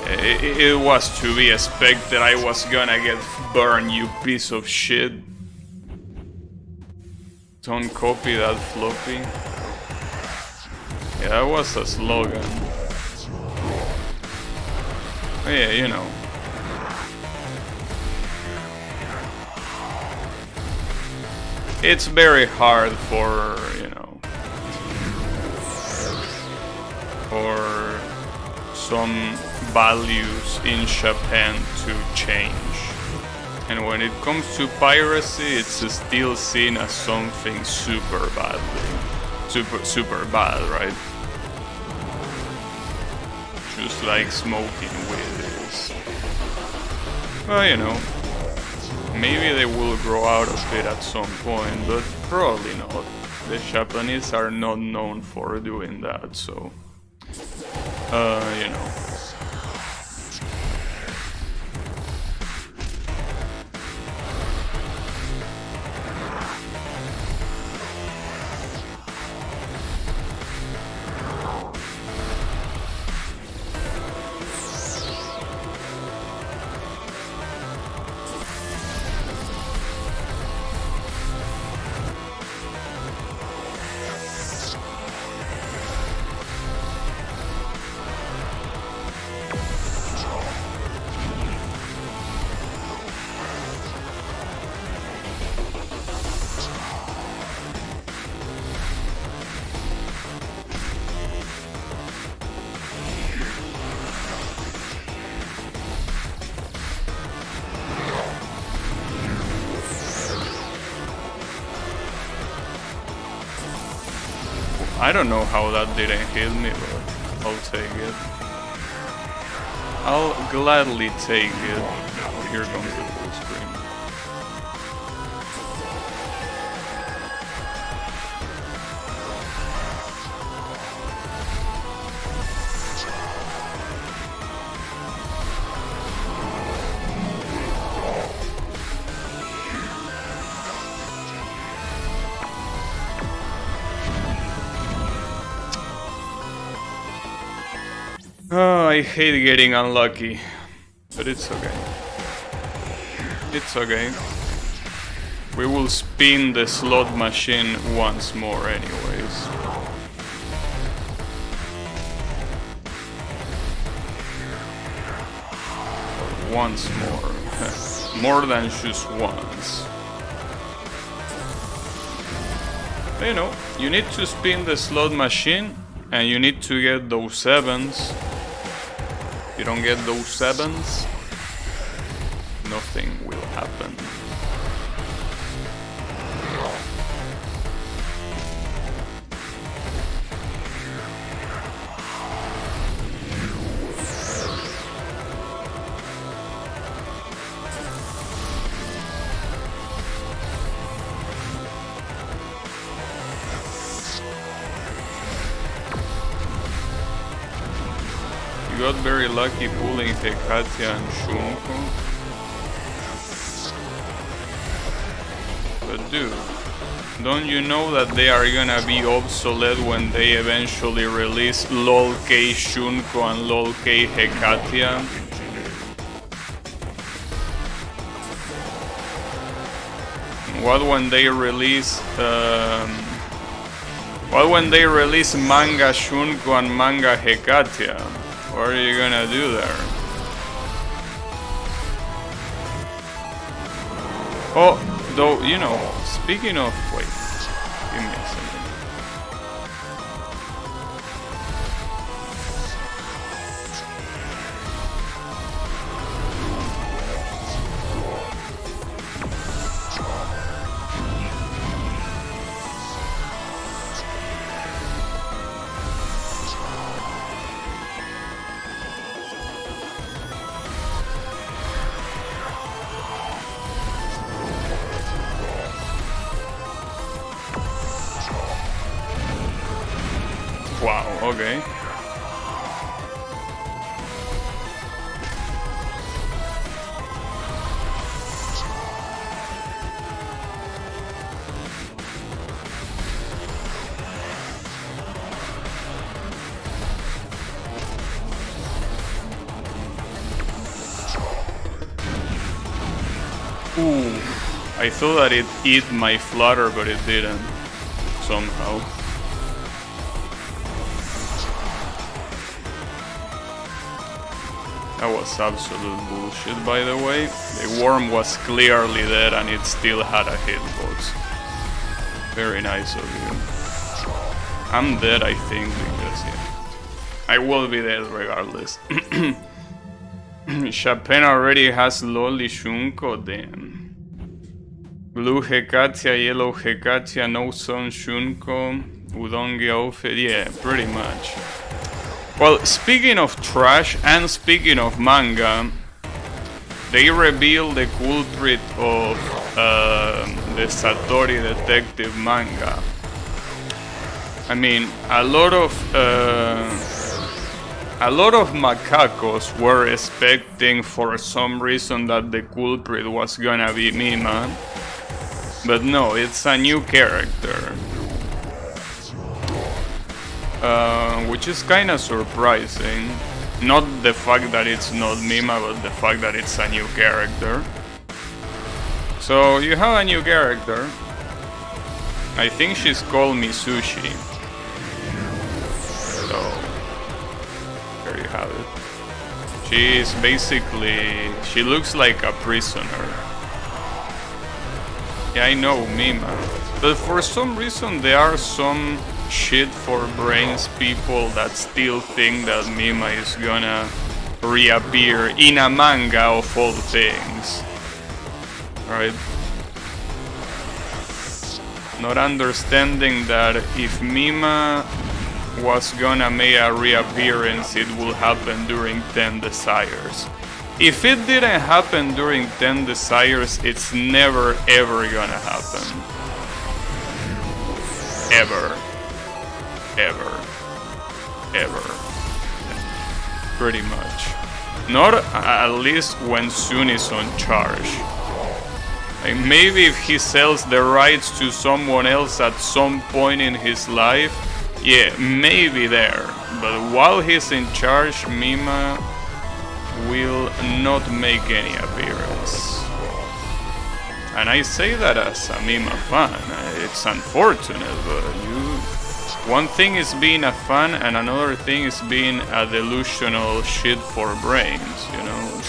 It was to be expected. I was gonna get burned, you piece of shit. Don't copy that floppy. Yeah, that was a slogan. Oh, yeah, you know. It's very hard for, you know, for some values in Japan to change. And when it comes to piracy, it's still seen as something super bad, right? Just like smoking weed is. Well, you know, maybe they will grow out of it at some point, but probably not. The Japanese are not known for doing that, so... you know. I don't know how that didn't hit me, but I'll take it. I'll gladly take it. Here comes the full screen. Oh, I hate getting unlucky, but it's okay. It's okay. We will spin the slot machine once more anyways. Once more. More than just once. But, you know, you need to spin the slot machine and you need to get those 7s. If you don't get those 7s, nothing will happen. got very lucky pulling Hekatia and Shunko. But dude, don't you know that they are gonna be obsolete when they eventually release LOL-K Shunko and LOL-K Hekatia? What when they release Manga Shunko and Manga Hekatia? What are you gonna do there? Oh, though, you know, speaking of... Wait, give me a second. Wow, okay. Ooh, I thought that it eat my flutter, but it didn't, somehow. That was absolute bullshit, by the way. The worm was clearly dead and it still had a hitbox. Very nice of you. I'm dead, I think, because yeah, I will be dead regardless. Chapin already has Loli Shunko, damn. Blue Hekatia, yellow Hekatia, no Sun Shunko, Udongi outfit, yeah, pretty much. Well, speaking of trash and speaking of manga, they revealed the culprit of the Satori Detective manga. I mean, a lot of macacos were expecting for some reason that the culprit was gonna be Mima, but no, it's a new character. Which is kinda surprising. Not the fact that it's not Mima, but the fact that it's a new character. So you have a new character. I think she's called Mitsushi. So there you have it. She's basically... she looks like a prisoner. Yeah, I know, Mima. But for some reason there are some shit for brains people that still think that Mima is gonna reappear in a manga of all things. Right? Not understanding that if Mima was gonna make a reappearance, it will happen during 10 Desires. If it didn't happen during 10 Desires, it's never ever gonna happen. Ever. Ever. Pretty much. Not at least when Sun is on charge. Like maybe if he sells the rights to someone else at some point in his life, yeah, maybe there. But while he's in charge, Mima will not make any appearance. And I say that as a Mima fan. It's unfortunate, but one thing is being a fan and another thing is being a delusional shit for brains, you know?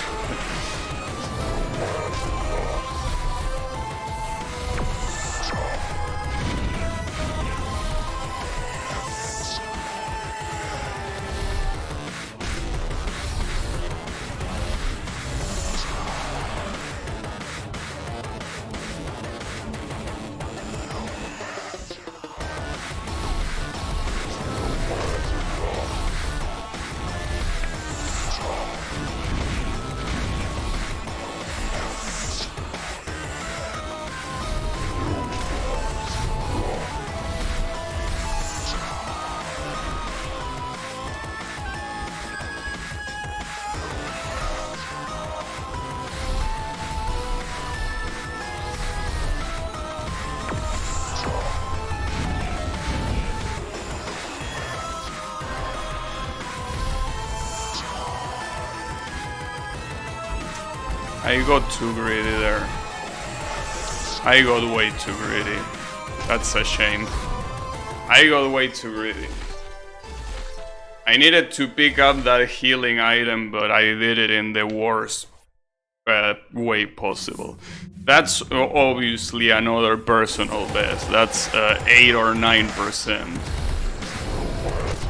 I got too greedy there. I got way too greedy. That's a shame. I got way too greedy. I needed to pick up that healing item, but I did it in the worst way possible. That's obviously another personal best. That's 8 or 9%.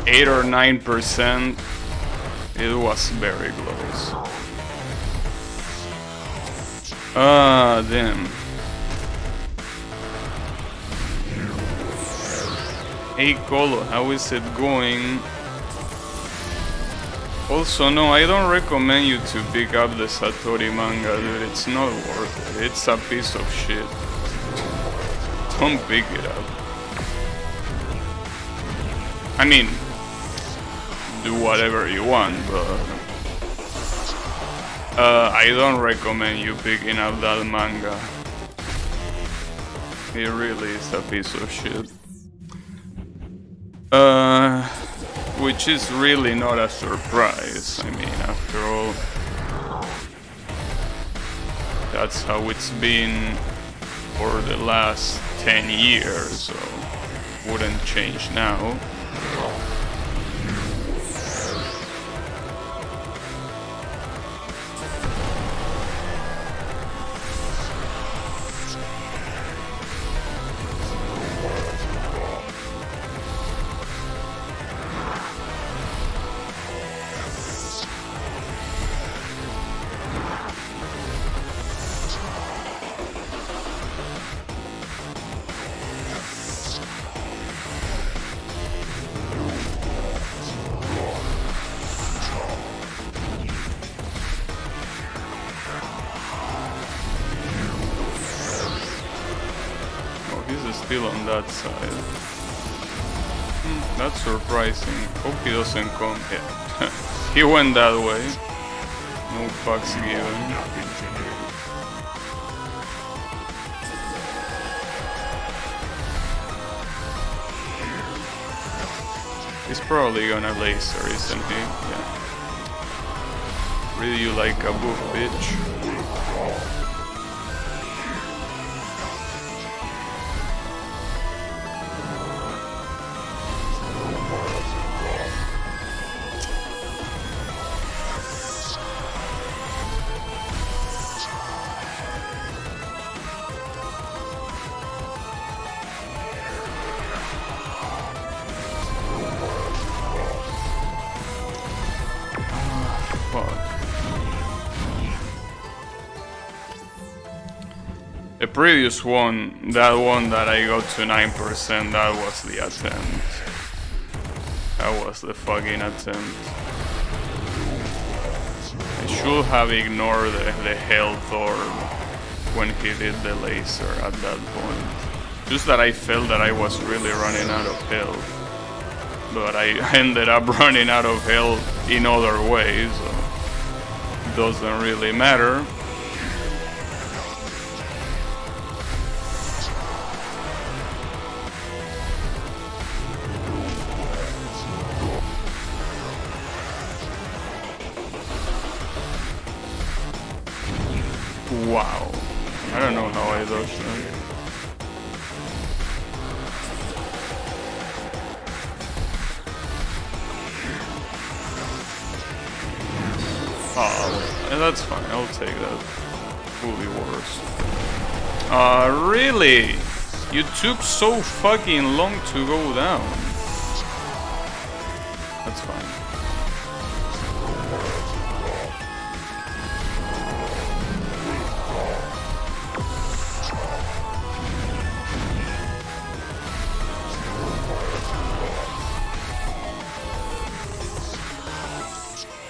8 or 9%. It was very close. Ah, damn. Hey Colo, how is it going? Also, no, I don't recommend you to pick up the Satori manga, dude. It's not worth it. It's a piece of shit. Don't pick it up. I mean, do whatever you want, but I don't recommend you picking up that manga. It really is a piece of shit. Which is really not a surprise. I mean, after all, that's how it's been for the last 10 years, so wouldn't change now. Still on that side. That's surprising. Hope he doesn't come. Yeah. He went that way. No fucks given. He's probably gonna laser, isn't he? Yeah. Really, you like a boof, bitch? The previous one, that one that I got to 9%, that was the attempt. That was the fucking attempt. I should have ignored the health orb when he did the laser at that point. Just that I felt that I was really running out of health. But I ended up running out of health in other ways, so it doesn't really matter. Wow, I don't know how I dodged that. Oh, yeah, that's fine, I'll take that. Will be worse. Really? You took so fucking long to go down. That's fine.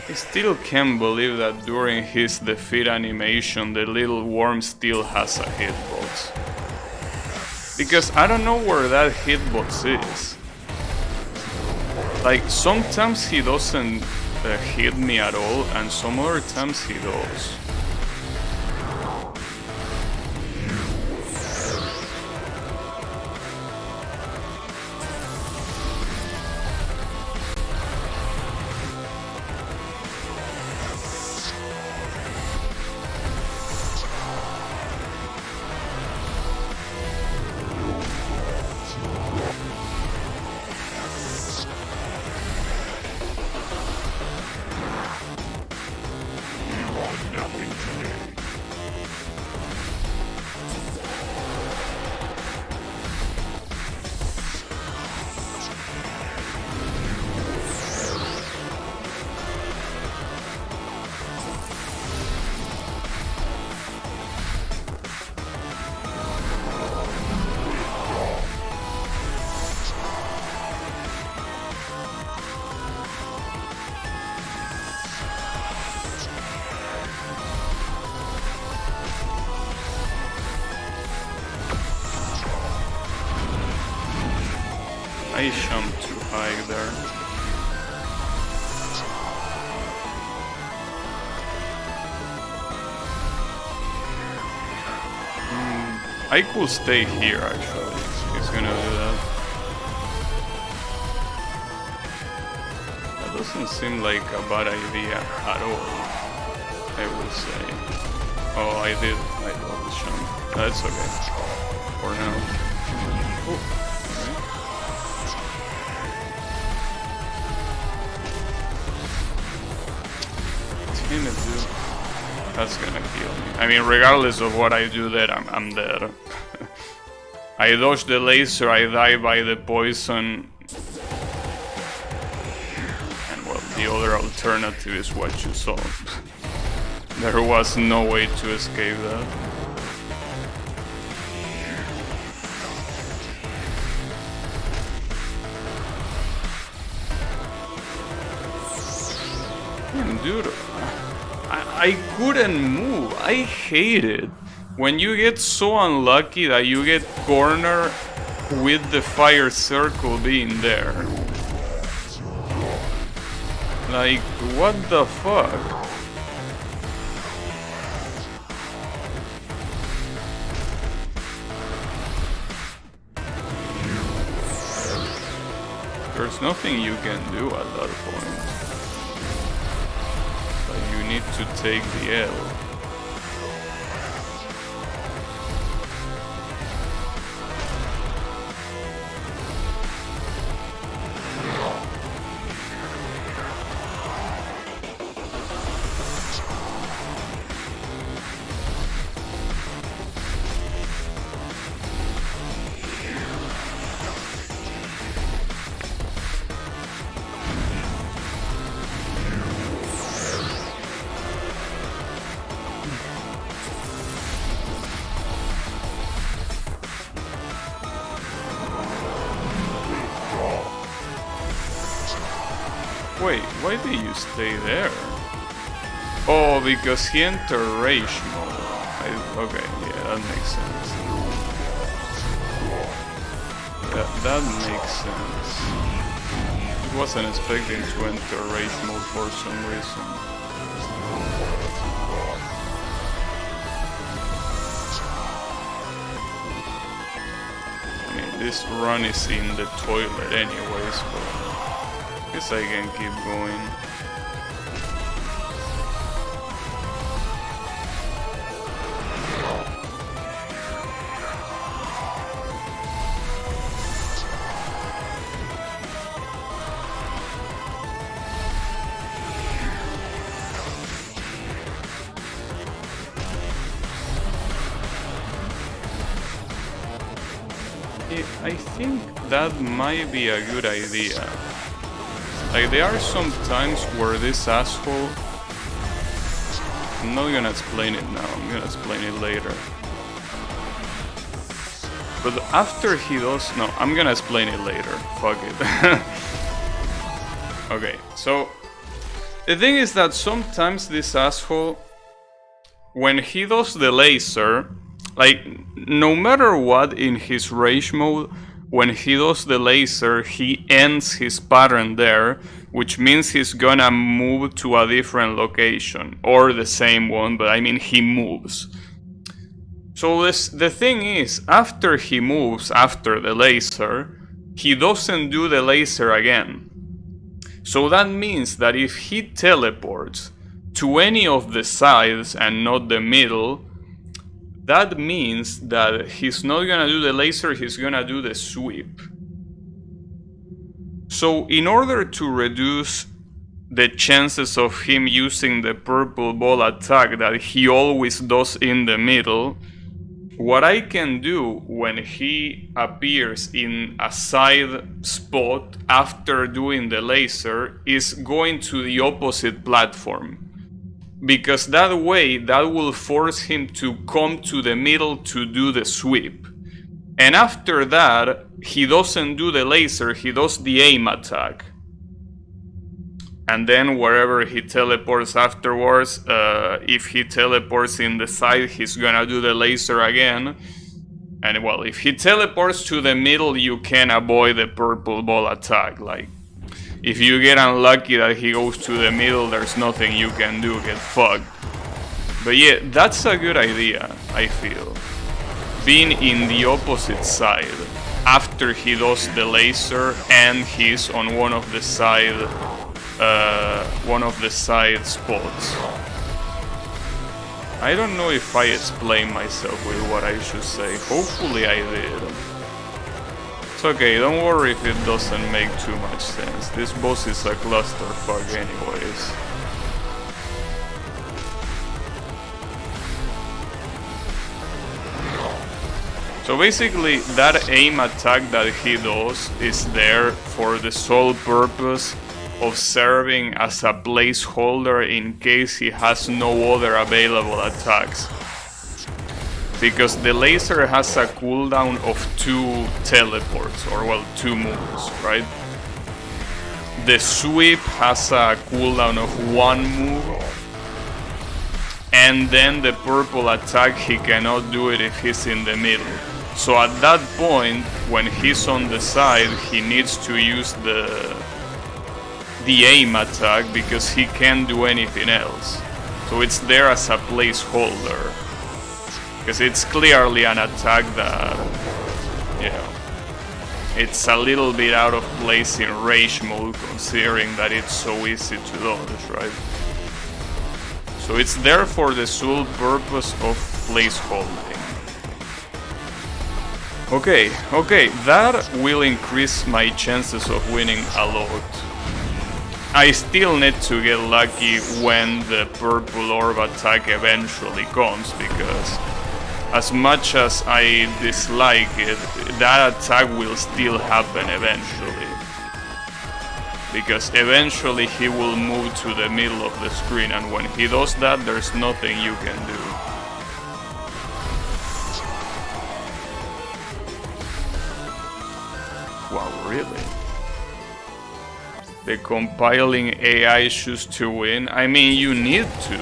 I still can't believe that during his defeat animation the little worm still has a hitbox. Because I don't know where that hitbox is. Like, sometimes he doesn't hit me at all, and some other times he does. I jumped too high there. I could stay here actually. He's gonna do that. That doesn't seem like a bad idea at all, I will say. Oh, I double jump. That's okay. For now. Oh, okay. Damn it, dude. That's gonna kill me. I mean, regardless of what I do there, I'm dead. I dodge the laser, I die by the poison. And well, the other alternative is what you saw. There was no way to escape that. Damn, dude. I couldn't move. I hate it when you get so unlucky that you get cornered with the fire circle being there. Like, what the fuck? There's nothing you can do at that point. You need to take the L. Wait, why did you stay there? Oh, because he entered rage mode. Okay, yeah, that makes sense. That makes sense. I wasn't expecting to enter rage mode for some reason. I mean, this run is in the toilet anyways, but I guess I can keep going. I think that might be a good idea. Like, there are some times where this asshole... I'm not gonna explain it now, I'm gonna explain it later. But after he does... No, I'm gonna explain it later. Fuck it. Okay, so... The thing is that sometimes this asshole... When he does the laser... Like, no matter what in his rage mode... When he does the laser, he ends his pattern there, which means he's gonna move to a different location, or the same one, but I mean he moves. So the thing is, after he moves after the laser, he doesn't do the laser again. So that means that if he teleports to any of the sides and not the middle, that means that he's not gonna do the laser, he's gonna do the sweep. So in order to reduce the chances of him using the purple ball attack that he always does in the middle, what I can do when he appears in a side spot after doing the laser is going to the opposite platform. Because that way, that will force him to come to the middle to do the sweep. And after that, he doesn't do the laser, he does the aim attack. And then wherever he teleports afterwards, if he teleports in the side, he's gonna do the laser again. And well, if he teleports to the middle, you can avoid the purple ball attack. Like, if you get unlucky that he goes to the middle, there's nothing you can do, get fucked. But yeah, that's a good idea, I feel. Being in the opposite side after he does the laser and he's on one of the side spots. I don't know if I explained myself with what I should say. Hopefully I did. It's okay, don't worry if it doesn't make too much sense. This boss is a clusterfuck anyways. So basically, that aim attack that he does is there for the sole purpose of serving as a placeholder in case he has no other available attacks. Because the laser has a cooldown of 2 teleports, or well, 2 moves, right? The sweep has a cooldown of 1 move, and then the purple attack, he cannot do it if he's in the middle. So at that point, when he's on the side, he needs to use the aim attack because he can't do anything else. So it's there as a placeholder. Because it's clearly an attack that, you know, it's a little bit out of place in rage mode considering that it's so easy to dodge, right? So it's there for the sole purpose of placeholding. Okay, that will increase my chances of winning a lot. I still need to get lucky when the purple orb attack eventually comes, because as much as I dislike it, that attack will still happen eventually. Because eventually he will move to the middle of the screen, and when he does that, there's nothing you can do. Wow, really? The compiling AI choose to win? I mean, you need to.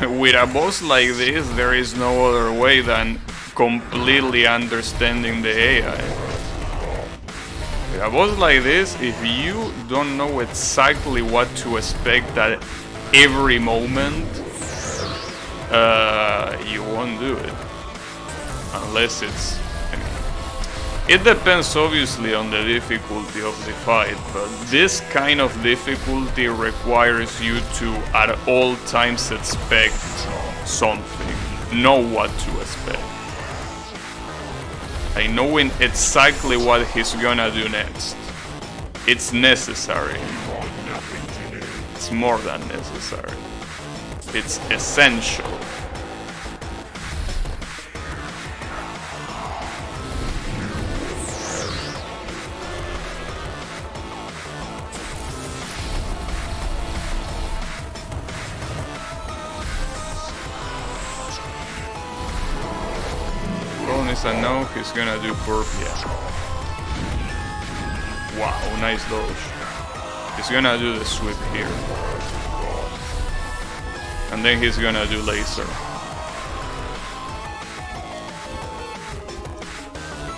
With a boss like this, there is no other way than completely understanding the AI. With a boss like this, if you don't know exactly what to expect at every moment, you won't do it. Unless it's... It depends obviously on the difficulty of the fight, but this kind of difficulty requires you to at all times expect something, know what to expect. Like knowing exactly what he's gonna do next. It's necessary. It's more than necessary. It's essential. And now he's gonna do purple. Yeah. Wow, nice dodge. He's gonna do the sweep here. And then he's gonna do laser.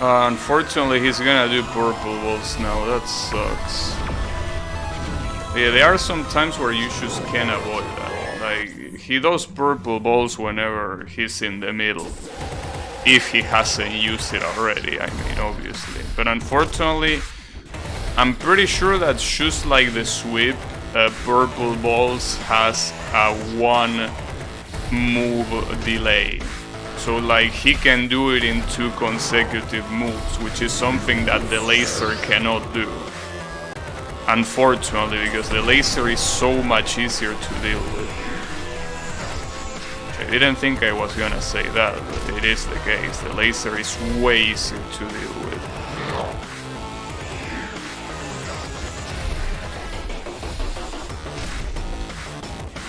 Unfortunately, he's gonna do purple balls now. That sucks. Yeah, there are some times where you just can't avoid that. Like, he does purple balls whenever he's in the middle. If he hasn't used it already, I mean, obviously. But unfortunately, I'm pretty sure that just like the sweep, purple balls has a 1 move delay. So like he can do it in 2 consecutive moves, which is something that the laser cannot do. Unfortunately, because the laser is so much easier to deal with. I didn't think I was gonna say that, but it is the case. The laser is way easier to deal with.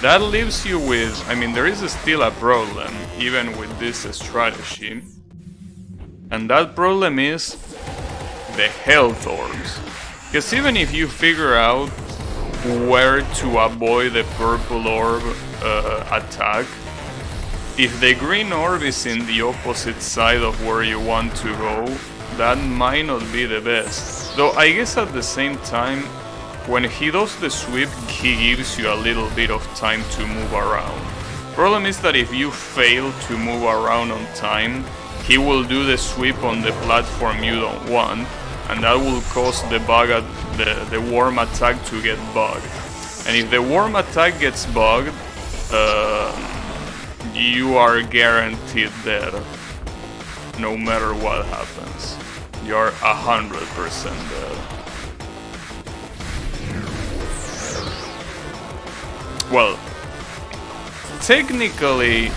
That leaves you with... I mean, there is still a problem, even with this strategy. And that problem is the health orbs. Because even if you figure out where to avoid the purple orb attack, if the green orb is in the opposite side of where you want to go, that might not be the best. Though I guess at the same time, when he does the sweep, he gives you a little bit of time to move around. Problem is that if you fail to move around on time, he will do the sweep on the platform you don't want, and that will cause the worm attack to get bugged. And if the worm attack gets bugged, you are guaranteed dead, no matter what happens. You're 100% dead. Well, technically,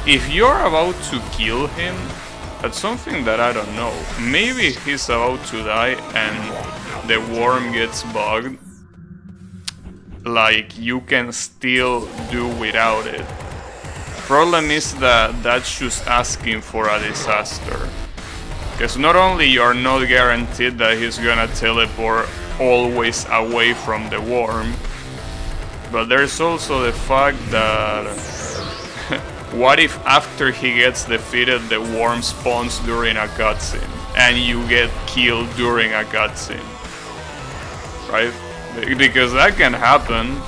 if you're about to kill him, that's something that I don't know. Maybe he's about to die and the worm gets bugged. Like, you can still do without it. Problem is that that's just asking for a disaster. Because not only you're not guaranteed that he's gonna teleport always away from the worm, but there's also the fact that what if after he gets defeated the worm spawns during a cutscene and you get killed during a cutscene, right? Because that can happen.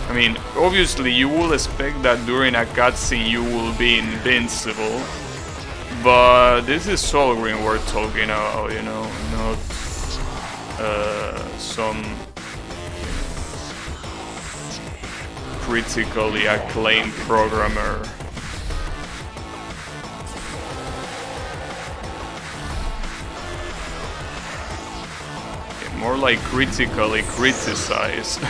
I mean, obviously you will expect that during a cutscene you will be invincible, but this is Solgryn we're talking about, you know, not some critically acclaimed programmer. Okay, more like critically criticized.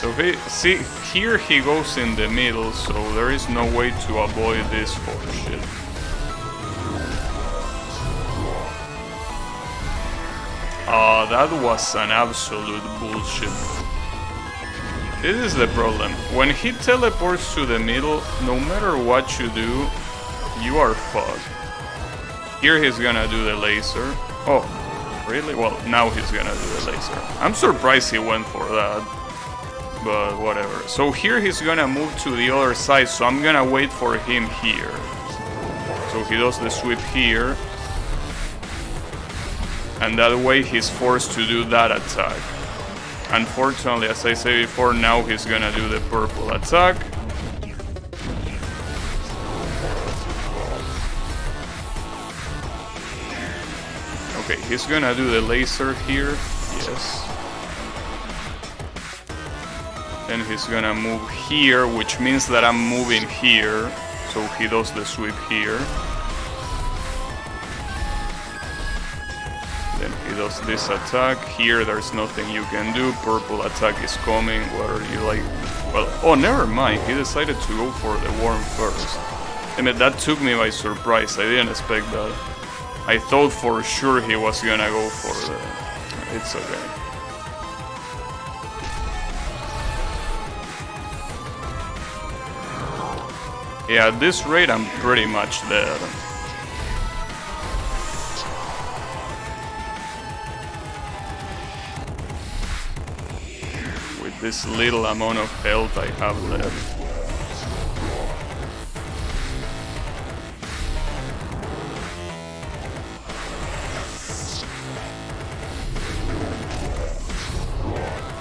So see, here he goes in the middle, so there is no way to avoid this horseshit. That was an absolute bullshit. This is the problem. When he teleports to the middle, no matter what you do, you are fucked. Here he's gonna do the laser. Oh, really? Well, now he's gonna do the laser. I'm surprised he went for that. But whatever. So here he's gonna move to the other side, so I'm gonna wait for him here. So he does the sweep here. And that way he's forced to do that attack. Unfortunately, as I said before, now he's gonna do the purple attack. Okay, he's gonna do the laser here. Yes. Then he's gonna move here, which means that I'm moving here. So he does the sweep here. Then he does this attack. Here there's nothing you can do. Purple attack is coming, whether you like... Well, oh, never mind. He decided to go for the worm first. I mean, that took me by surprise. I didn't expect that. I thought for sure he was gonna go for the... It's okay. Yeah, at this rate I'm pretty much dead. With this little amount of health I have left.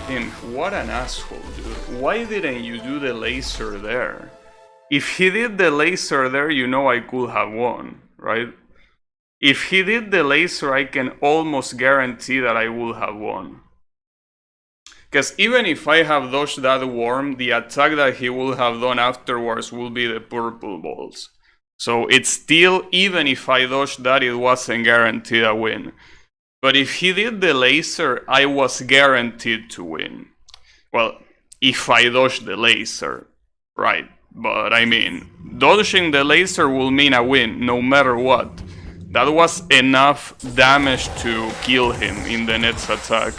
And what an asshole, dude. Why didn't you do the laser there? If he did the laser there, you know I could have won, right? If he did the laser, I can almost guarantee that I would have won. Because even if I have dodged that worm, the attack that he will have done afterwards will be the purple balls. So it's still, even if I dodged that, it wasn't guaranteed a win. But if he did the laser, I was guaranteed to win. Well, if I dodged the laser, right? But I mean, dodging the laser will mean a win, no matter what. That was enough damage to kill him in the next attack.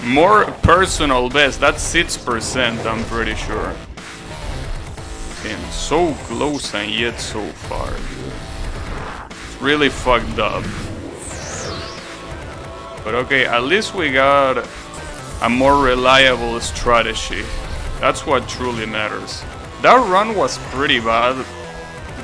More personal best, that's 6%, I'm pretty sure. And so close and yet so far, dude. It's really fucked up. But okay, at least we got a more reliable strategy. That's what truly matters. That run was pretty bad,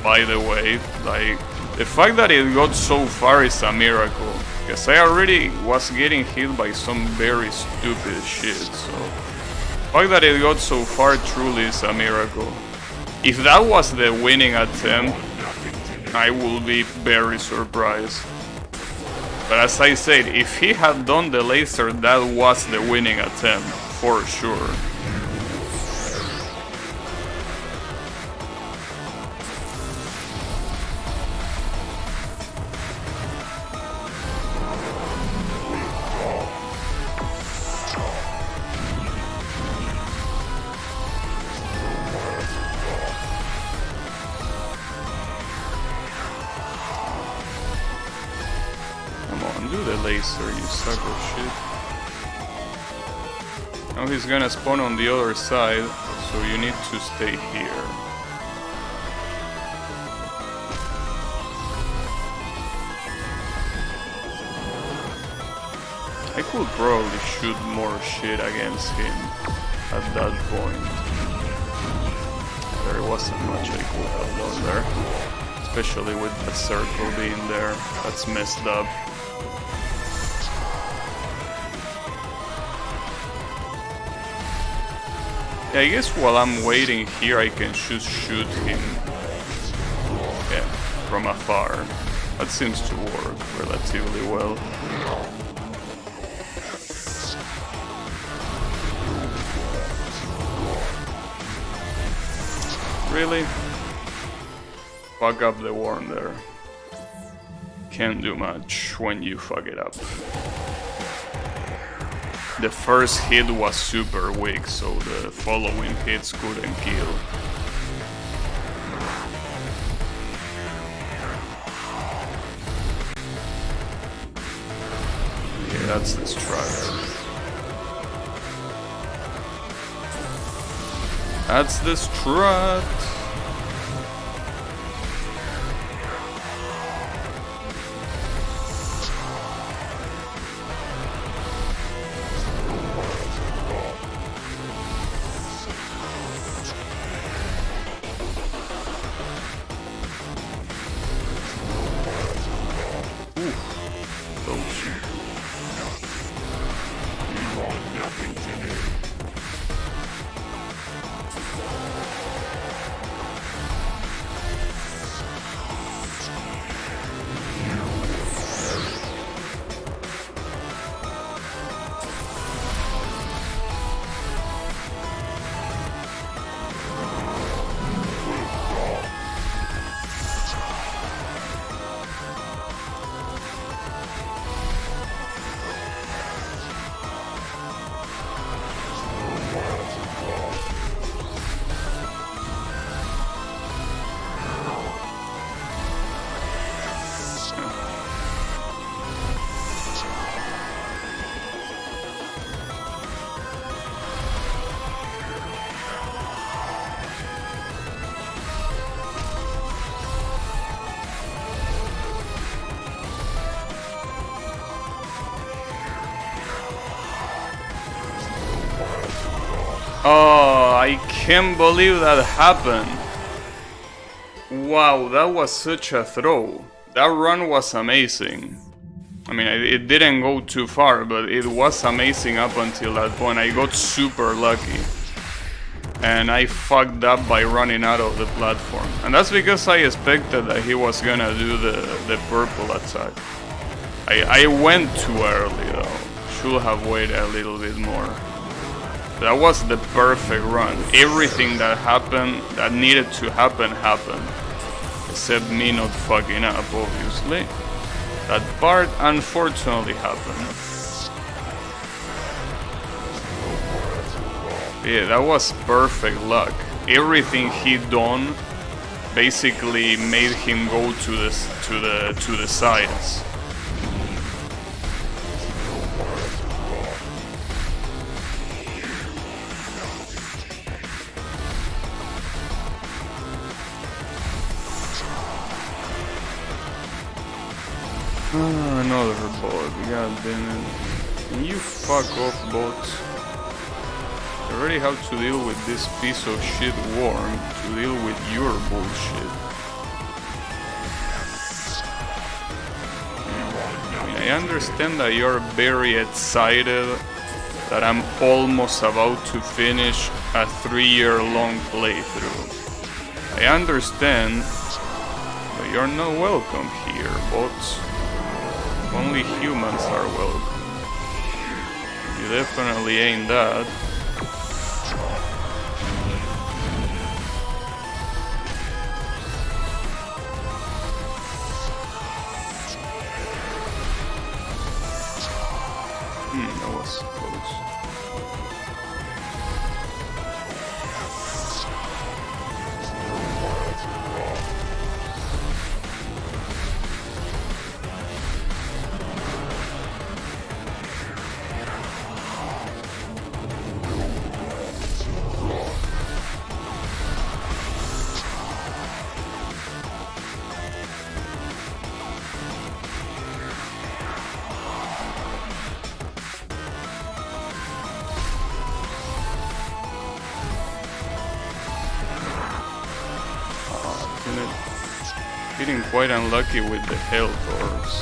by the way. Like, the fact that it got so far is a miracle. Because I already was getting hit by some very stupid shit, so... The fact that it got so far truly is a miracle. If that was the winning attempt, I will be very surprised. But as I said, if he had done the laser, that was the winning attempt, for sure. Do the laser, you suck of shit. Now he's gonna spawn on the other side, so you need to stay here. I could probably shoot more shit against him at that point. There wasn't much I could have done there. Especially with that circle being there. That's messed up. Yeah, I guess while I'm waiting here, I can just shoot him, yeah, from afar. That seems to work relatively well. Really? Fuck up the worm there. Can't do much when you fuck it up. The first hit was super weak, so the following hits couldn't kill. Yeah, that's the strat. That's the strat. Oh, I can't believe that happened. Wow, that was such a throw. That run was amazing. I mean, it didn't go too far, but it was amazing up until that point. I got super lucky. And I fucked up by running out of the platform. And that's because I expected that he was gonna do the purple attack. I went too early though. Should have waited a little bit more. That was the perfect run. Everything that happened, that needed to happen, happened. Except me not fucking up, obviously. That part unfortunately happened. Yeah, that was perfect luck. Everything he done basically made him go to the sides. Another bot, god damn it. Can you fuck off, bots? I already have to deal with this piece of shit worm to deal with your bullshit. I mean, I understand that you're very excited that I'm almost about to finish a 3-year-long playthrough. I understand, but you're not welcome here, bots. Only humans are welcome. You definitely ain't that. That was close. Getting quite unlucky with the health orbs.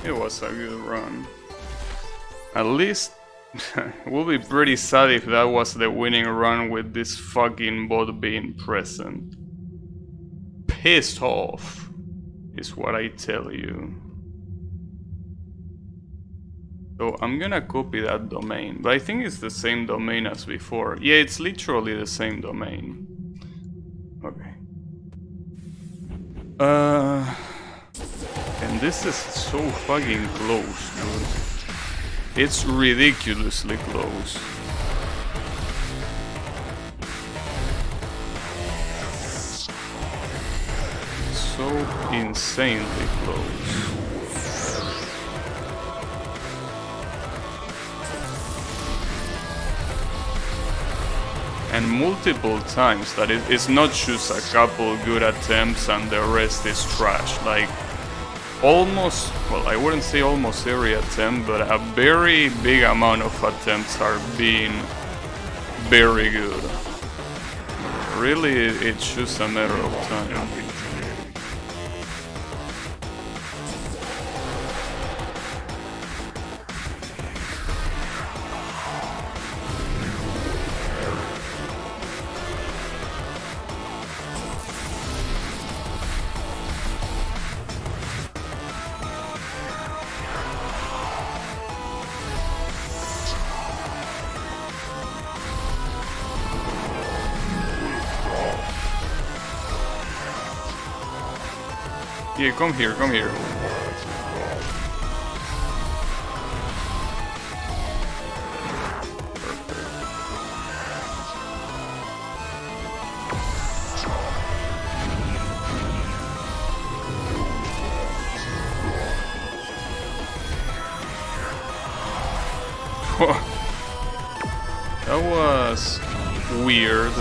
It was a good run. At least it would be pretty sad if that was the winning run with this fucking bot being present. Pissed off is what I tell you. So I'm gonna copy that domain, but I think it's the same domain as before. Yeah, it's literally the same domain. Okay. And this is so fucking close, dude. It's ridiculously close. So insanely close. And multiple times that it's not just a couple good attempts and the rest is trash. Like, almost, well, I wouldn't say almost every attempt, but a very big amount of attempts are being very good. Really, it's just a matter of time. Yeah, come here, come here. That was weird,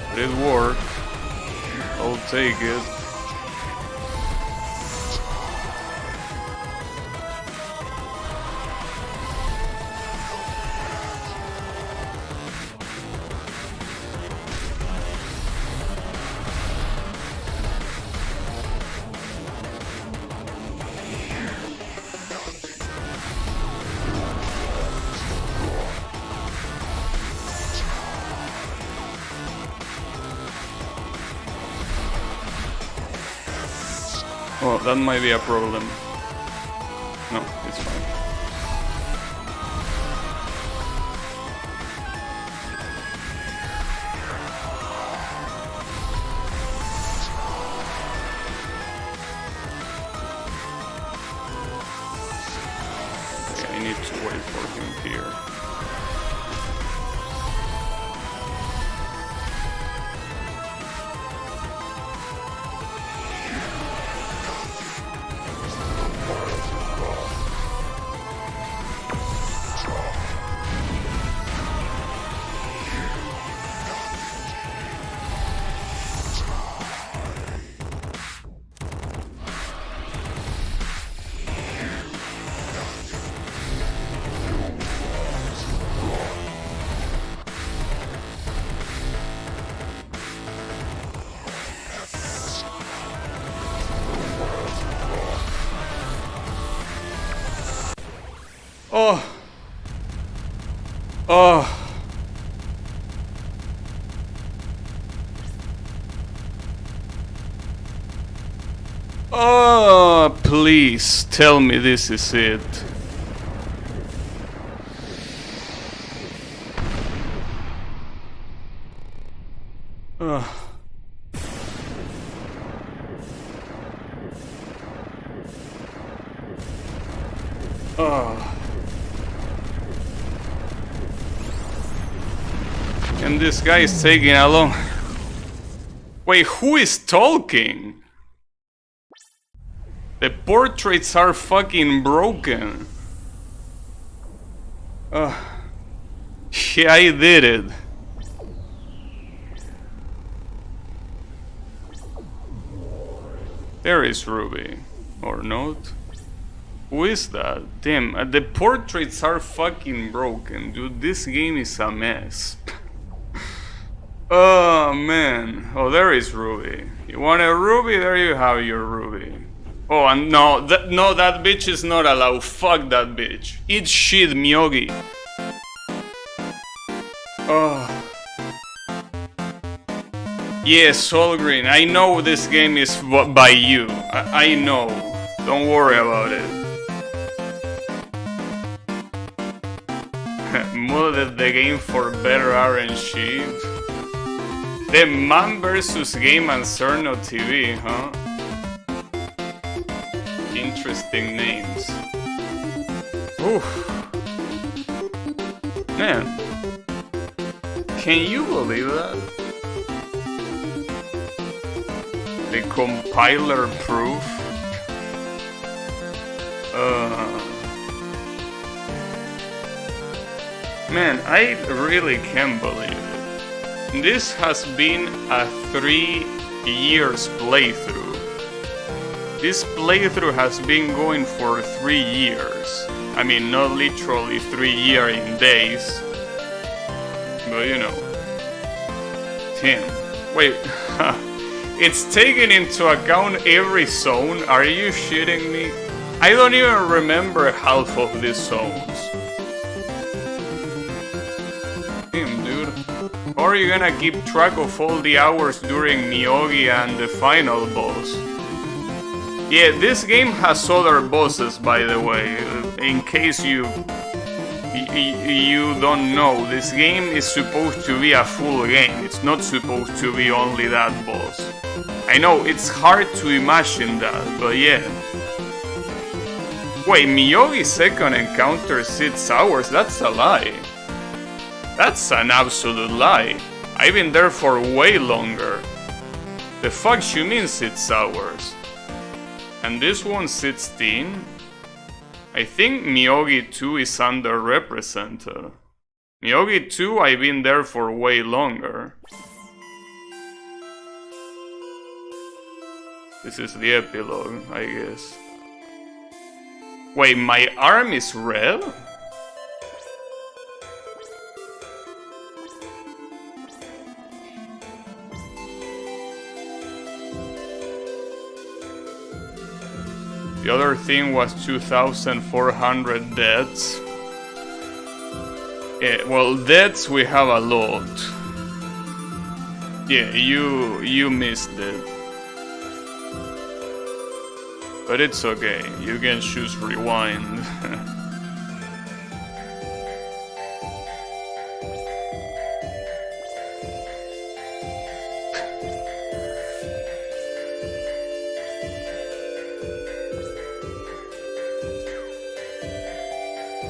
but it worked. I'll take it. Oh, that might be a problem. No, it's fine. I need to wait for him here. Oh. Oh. Oh, please tell me this is it. Oh. Oh. And this guy is taking a long... Wait, who is talking? The portraits are fucking broken. Yeah, I did it. There is Ruby. Or not. Who is that? Damn, the portraits are fucking broken, dude. This game is a mess. Oh man. Oh, there is Ruby. You want a Ruby? There you have your Ruby. Oh, and no, that bitch is not allowed. Fuck that bitch. Eat shit, Miyogi. Oh. Yeah, Solgryn. I know this game is by you. I know. Don't worry about it. Modded the game for better RNG. The Man vs. Game and Cerno TV, huh? Interesting names. Oof. Man. Can you believe that? The compiler proof? Man, I really can't believe it. This has been a 3 years playthrough. This playthrough has been going for 3 years. I mean, not literally 3 years in days. But you know. Damn. Wait. It's taken into account every zone? Are you shitting me? I don't even remember half of these zones. Damn, dude. Or are you gonna keep track of all the hours during Miyogi and the final boss? Yeah, this game has other bosses, by the way. In case you don't know, this game is supposed to be a full game. It's not supposed to be only that boss. I know, it's hard to imagine that, but yeah. Wait, Miyogi's second encounter 6 hours? That's a lie. That's an absolute lie. I've been there for way longer. The fuck you mean 6 hours? And this one's 16? I think Miyogi 2 is underrepresented. Miyogi 2, I've been there for way longer. This is the epilogue, I guess. Wait, my arm is red? The other thing was 2,400 deaths. Yeah, well, deaths we have a lot. Yeah, you missed it. But it's okay, you can choose rewind.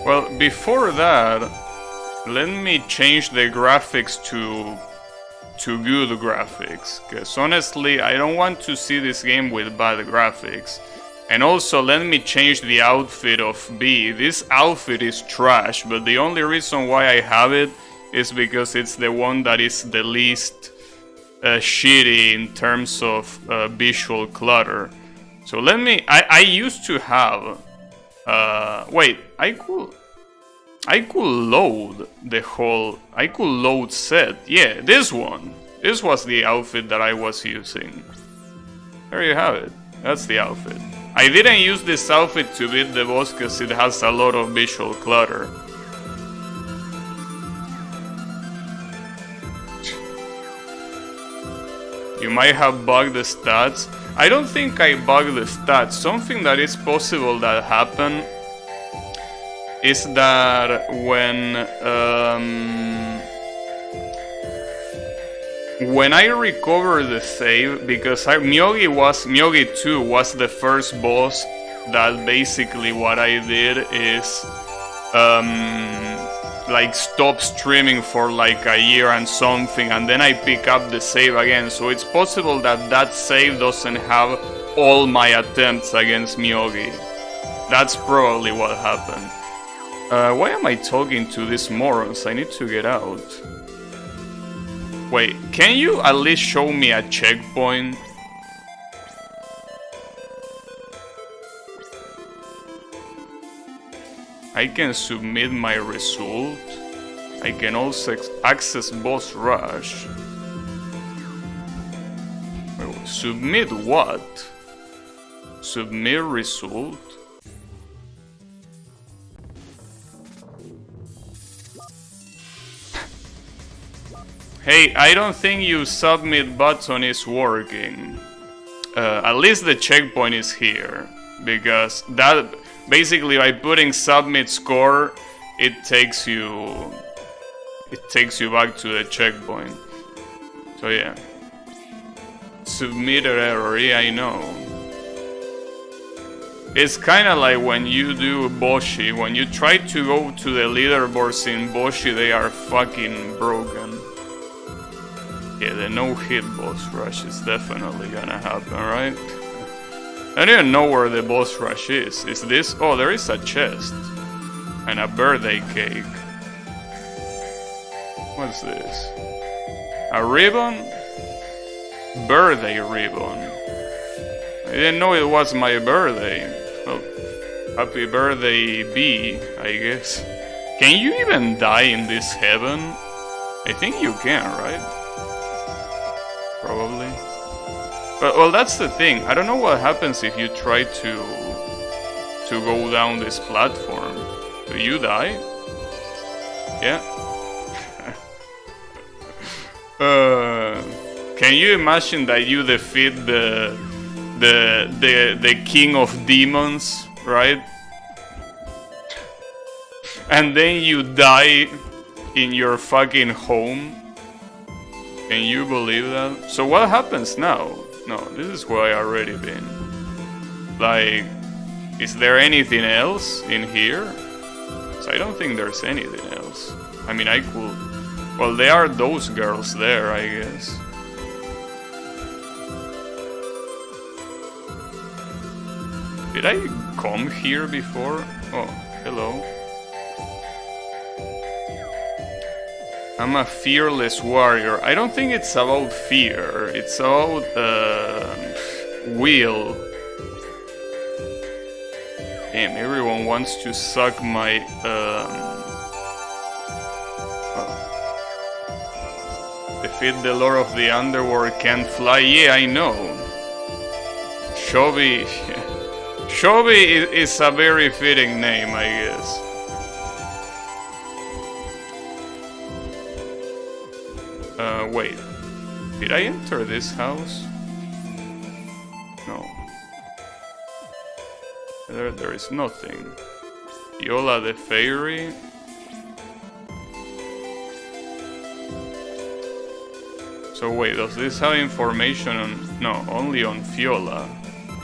Well, before that, let me change the graphics to good graphics, because honestly I don't want to see this game with bad graphics. And also let me change the outfit of B. This outfit is trash, but the only reason why I have it is because it's the one that is the least shitty in terms of visual clutter. So let me, I used to have, wait, I could load the whole, I could load set. Yeah, this one. This was the outfit that I was using. There you have it. That's the outfit. I didn't use this outfit to beat the boss because it has a lot of visual clutter. You might have bugged the stats. I don't think I bugged the stats. Something that is possible that happened is that when I recover the save, because Myogi 2 was the first boss that basically what I did is like stop streaming for like a year and something, and then I pick up the save again. So it's possible that that save doesn't have all my attempts against Myogi. That's probably what happened. Why am I talking to these morons? I need to get out. Wait, can you at least show me a checkpoint? I can submit my result. I can also access boss rush. Wait, submit what? Submit result? Hey, I don't think your submit button is working. At least the checkpoint is here, because that basically by putting submit score, it takes you back to the checkpoint. So yeah, submitted error. Yeah, I know. It's kind of like when you do Boshi. When you try to go to the leaderboards in Boshi, they are fucking broken. Yeah, the no-hit boss rush is definitely gonna happen, right? I don't even know where the boss rush is. Is this? Oh, there is a chest. And a birthday cake. What's this? A ribbon? Birthday ribbon. I didn't know it was my birthday. Well, happy birthday, B, I guess. Can you even die in this heaven? I think you can, right? Probably. But well, that's the thing. I don't know what happens if you try to go down this platform. Do you die? Yeah. Can you imagine that you defeat the king of demons, right? And then you die in your fucking home? Can you believe that? So what happens now? No, this is where I already been. Like, is there anything else in here? So I don't think there's anything else. I mean, I could... Well, there are those girls there, I guess. Did I come here before? Oh, hello. I'm a fearless warrior. I don't think it's about fear. It's about will. Damn, everyone wants to suck my defeat the Lord of the Underworld, can't fly. Yeah, I know. Shobi. Shobi is a very fitting name, I guess. Wait, did I enter this house? No. There is nothing. Viola the Fairy? So wait, does this have information on... No, only on Fiola.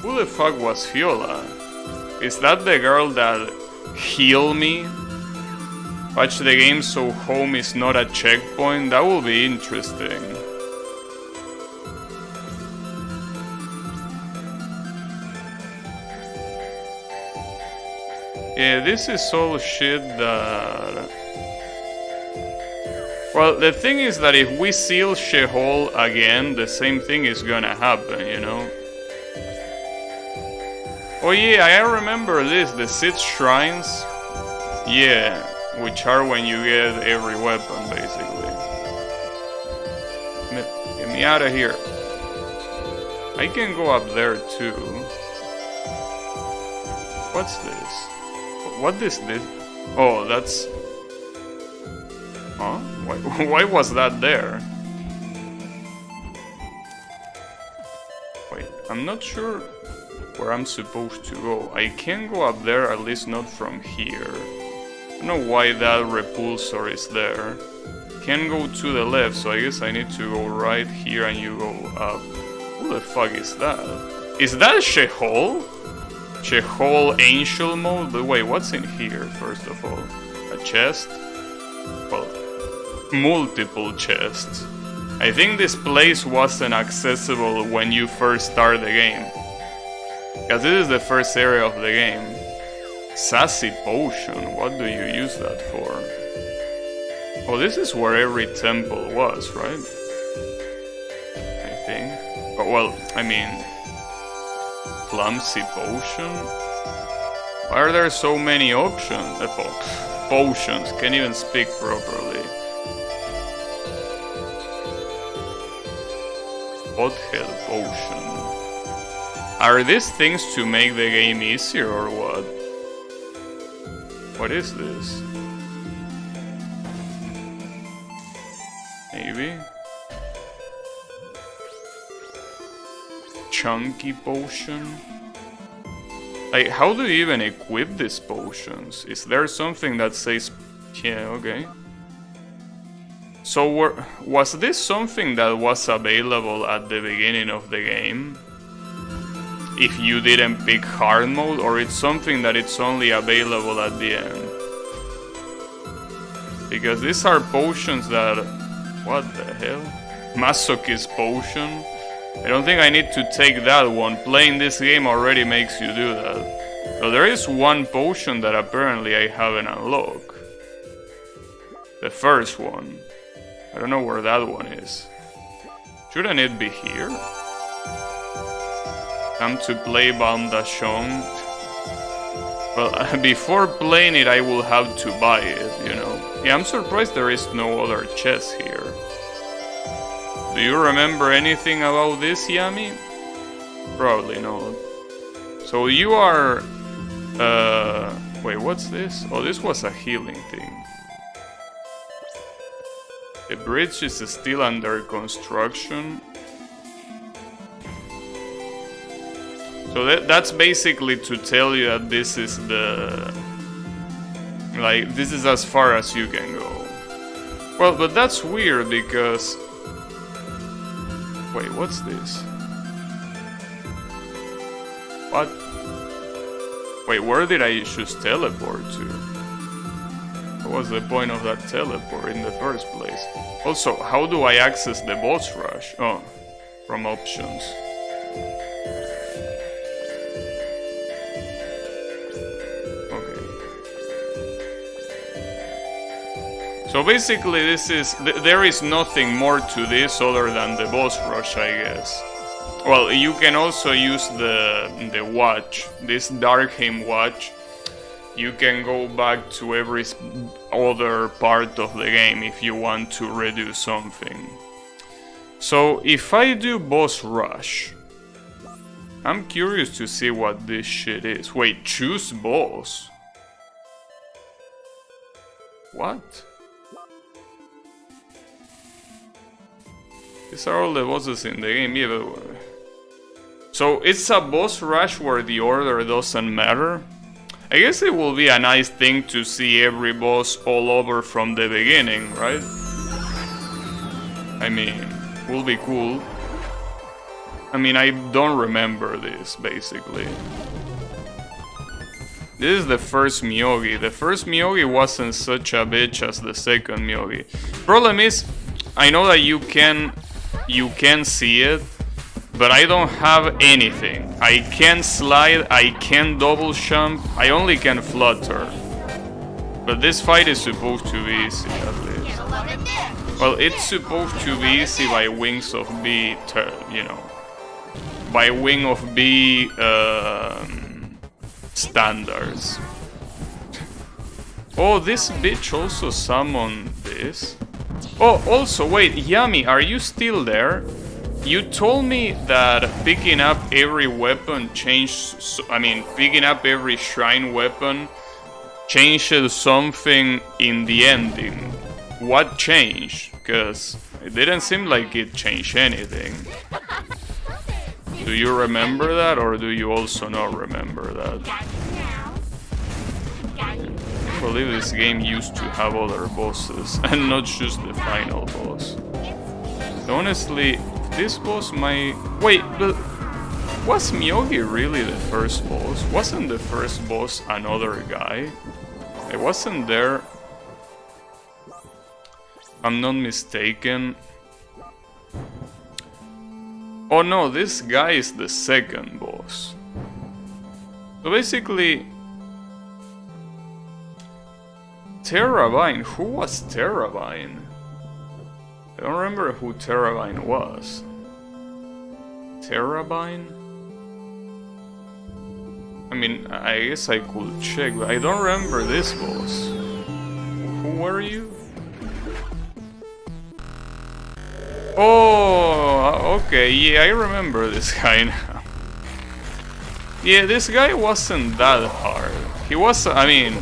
Who the fuck was Fiola? Is that the girl that healed me Patch the game so home is not a checkpoint. That will be interesting. Yeah, this is all shit that... Well, the thing is that if we seal Sheol again, the same thing is gonna happen, you know? Oh yeah, I remember this, the 6 shrines. Yeah, which are when you get every weapon, basically. Get me out of here. I can go up there too. What's this? What is this? Oh, that's... Huh? Why was that there? Wait, I'm not sure where I'm supposed to go. I can't go up there, at least not from here. I don't know why that repulsor is there. Can't go to the left, so I guess I need to go right here and you go up. Who the fuck is that? Is that Sheol? Sheol Angel mode? But wait, what's in here, first of all? A chest? Well, multiple chests. I think this place wasn't accessible when you first start the game. Because this is the first area of the game. Sassy Potion, what do you use that for? Oh, this is where every temple was, right? I think. Oh, well, I mean... Clumsy Potion? Why are there so many options? Potions, can't even speak properly. Hothead Potion. Are these things to make the game easier or what? What is this? Maybe? Chunky Potion? Like, how do you even equip these potions? Is there something that says... Yeah, okay. So, was this something that was available at the beginning of the game? If you didn't pick hard mode, or it's something that it's only available at the end? Because these are potions that... What the hell? Masochist Potion? I don't think I need to take that one. Playing this game already makes you do that. So there is one potion that apparently I haven't unlocked. The first one. I don't know where that one is. Shouldn't it be here? Come to play Bandashong. Well, before playing it I will have to buy it, you know. Yeah, I'm surprised there is no other chest here. Do you remember anything about this, Yami? Probably not. So you are... Wait, what's this? Oh, this was a healing thing. The bridge is still under construction. So that's basically to tell you that this is the... Like, this is as far as you can go. Well, but that's weird because... Wait, what's this? What? Wait, where did I just teleport to? What was the point of that teleport in the first place? Also, how do I access the boss rush? Oh, from options. Okay. So basically this is... there is nothing more to this other than the boss rush, I guess. Well, you can also use the watch, this Darkheim watch. You can go back to every other part of the game if you want to redo something. So if I do boss rush, I'm curious to see what this shit is. Wait, choose boss? What? These are all the bosses in the game, yeah, but... So it's a boss rush where the order doesn't matter? I guess it will be a nice thing to see every boss all over from the beginning, right? I mean, will be cool. I mean, I don't remember this, basically. This is the first Myogi. The first Myogi wasn't such a bitch as the second Myogi. Problem is, I know that you can see it, but I don't have anything. I can't slide, I can't double jump, I only can flutter. But this fight is supposed to be easy, at least. Well, it's supposed to be easy by wings of B, you know. By wing of B standards. Oh, this bitch also summoned this. Oh, also, wait, Yami, are you still there? You told me that picking up every weapon picking up every shrine weapon changes something in the ending. What changed? Because it didn't seem like it changed anything. Do you remember that, or do you also not remember that? I believe this game used to have other bosses, and not just the final boss. Honestly, this boss might... Wait, but... Was Myogi really the first boss? Wasn't the first boss another guy? I wasn't there... I'm not mistaken. Oh no, this guy is the second boss. So basically... Terravine, who was Terravine? I don't remember who Terravine was. Terravine? I mean, I guess I could check, but I don't remember this boss. Who were you? Oh, okay, yeah, I remember this guy now. Yeah, this guy wasn't that hard. He was, I mean,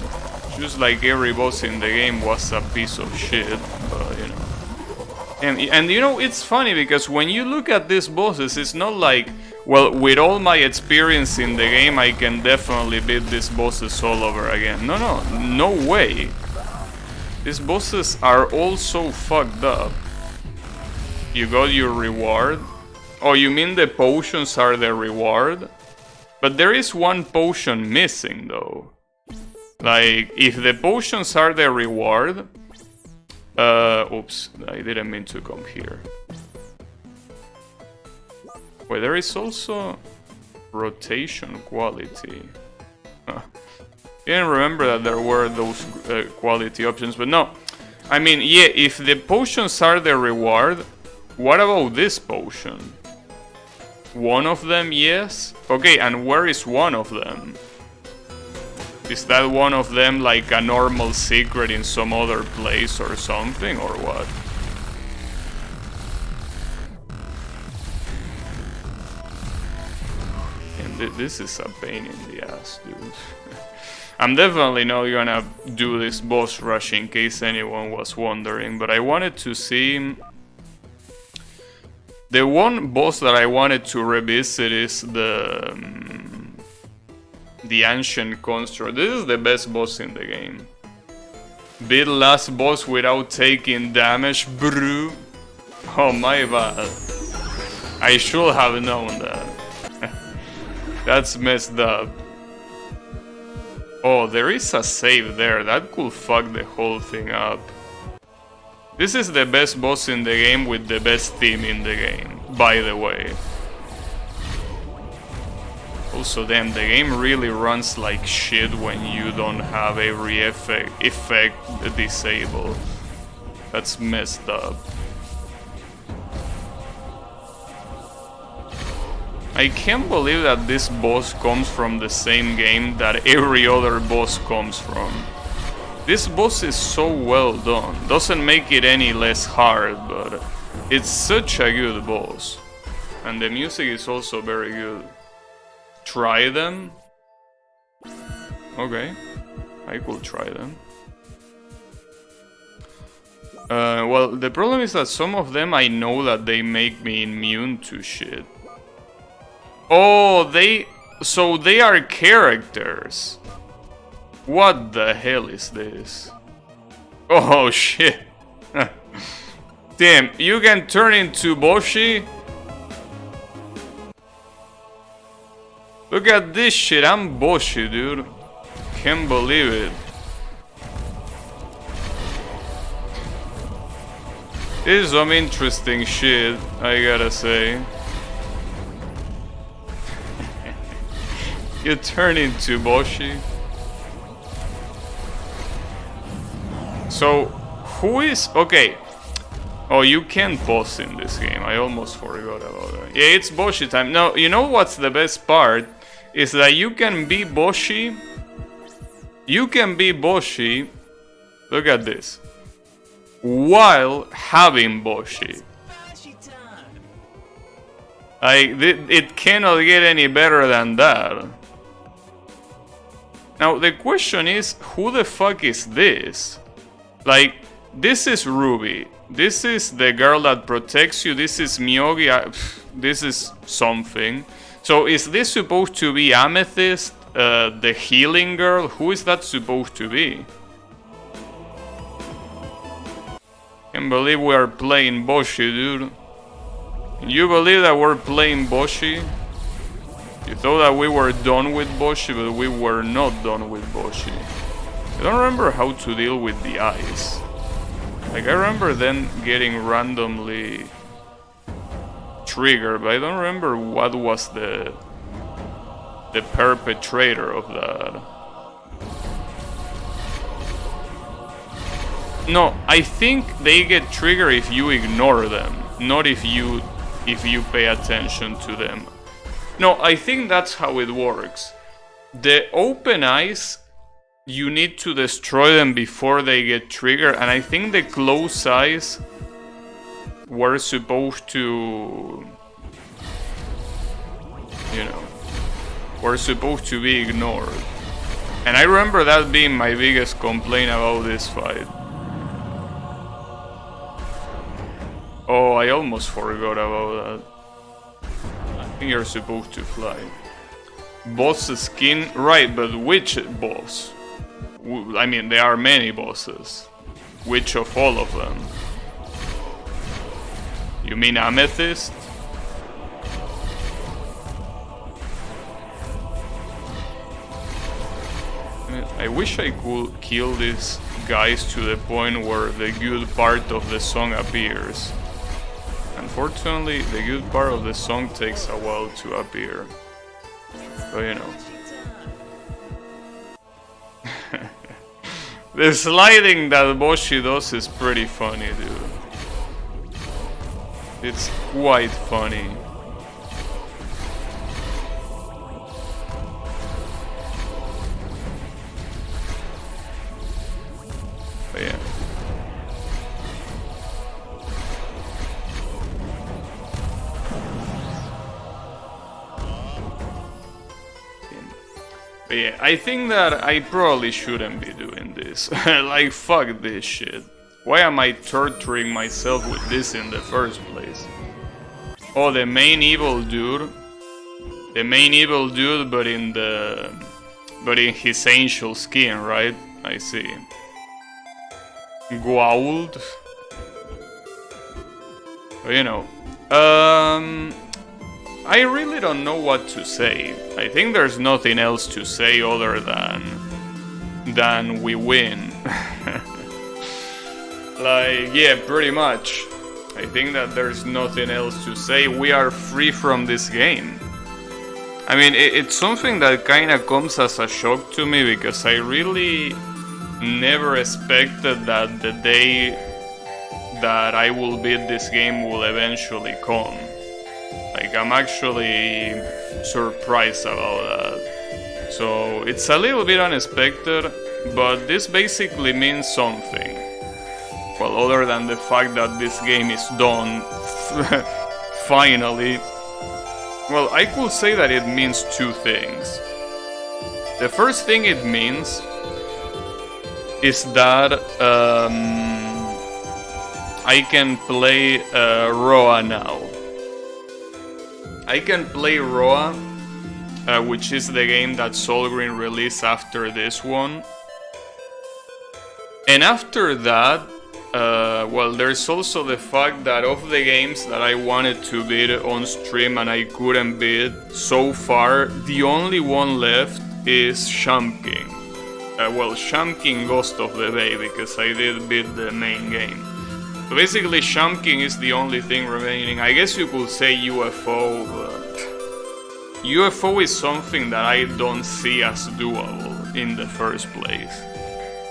just like every boss in the game was a piece of shit, but you know. And you know, it's funny because when you look at these bosses, it's not like, well, with all my experience in the game, I can definitely beat these bosses all over again. No way. These bosses are all so fucked up. You got your reward? Oh, you mean the potions are the reward? But there is one potion missing though. Like, if the potions are the reward... oops, I didn't mean to come here. Wait, there is also rotation quality. Huh. Didn't remember that there were those quality options, but no. I mean, yeah, if the potions are the reward, what about this potion? One of them, yes? Okay, and where is one of them? Is that one of them like a normal secret in some other place or something, or what? And this is a pain in the ass, dude. I'm definitely not gonna do this boss rush in case anyone was wondering, but I wanted to see... The one boss that I wanted to revisit is the Ancient Construct. This is the best boss in the game. Beat last boss without taking damage, bro. Oh my bad. I should have known that. That's messed up. Oh, there is a save there. That could fuck the whole thing up. This is the best boss in the game with the best theme in the game, by the way. Also, damn, the game really runs like shit when you don't have every effect disabled. That's messed up. I can't believe that this boss comes from the same game that every other boss comes from. This boss is so well done. Doesn't make it any less hard, but it's such a good boss. And the music is also very good. Try them? Okay, I could try them. Well, the problem is that some of them I know that they make me immune to shit. Oh, so they are characters. What the hell is this? Oh shit. Damn, you can turn into Boshi? Look at this shit, I'm Boshi, dude. Can't believe it. This is some interesting shit, I gotta say. You turn into Boshi. So, who is... Okay. Oh, you can boss in this game. I almost forgot about that. Yeah, it's Boshi time. No, you know what's the best part? Is that you can be Boshi. You can be Boshi. Look at this. While having Boshi. It cannot get any better than that. Now, the question is, who the fuck is this? Like, this is Ruby. This is the girl that protects you. This is Myogi. This is something. So is this supposed to be Amethyst, the healing girl? Who is that supposed to be? Can't believe we are playing Boshi, dude. Can you believe that we're playing Boshi? You thought that we were done with Boshi, but we were not done with Boshi. I don't remember how to deal with the eyes. Like, I remember them getting randomly triggered, but I don't remember what was the perpetrator of that. No, I think they get triggered if you ignore them, not if you pay attention to them. No, I think that's how it works. The open eyes, you need to destroy them before they get triggered, and I think the closed eyes were supposed to, you know, were supposed to be ignored. And I remember that being my biggest complaint about this fight. Oh, I almost forgot about that. I think you're supposed to fly. Boss skin, right, but which boss? I mean, there are many bosses. Which of all of them? You mean Amethyst? I wish I could kill these guys to the point where the good part of the song appears. Unfortunately, the good part of the song takes a while to appear. But you know. The sliding that Boshi does is pretty funny, dude. It's quite funny. But yeah. But yeah, I think that I probably shouldn't be doing this. Like, fuck this shit. Why am I torturing myself with this in the first place? Oh, the main evil dude. The main evil dude, but in his angel skin, right? I see. Goa'uld. But you know. I really don't know what to say. I think there's nothing else to say other than we win. Like, yeah, pretty much. I think that there's nothing else to say. We are free from this game. I mean, it's something that kind of comes as a shock to me, because I really never expected that the day that I will beat this game will eventually come. Like, I'm actually surprised about that. So, it's a little bit unexpected, but this basically means something. Well, other than the fact that this game is done, finally. Well, I could say that it means two things. The first thing it means is that I can play Roah now. I can play Roah, which is the game that Solgryn released after this one. And after that, well, there's also the fact that of the games that I wanted to beat on stream and I couldn't beat, so far, the only one left is Champ King. well, Sham King Ghost of the Bay, because I did beat the main game. So basically, Sham King is the only thing remaining. I guess you could say UFO, but UFO is something that I don't see as doable in the first place.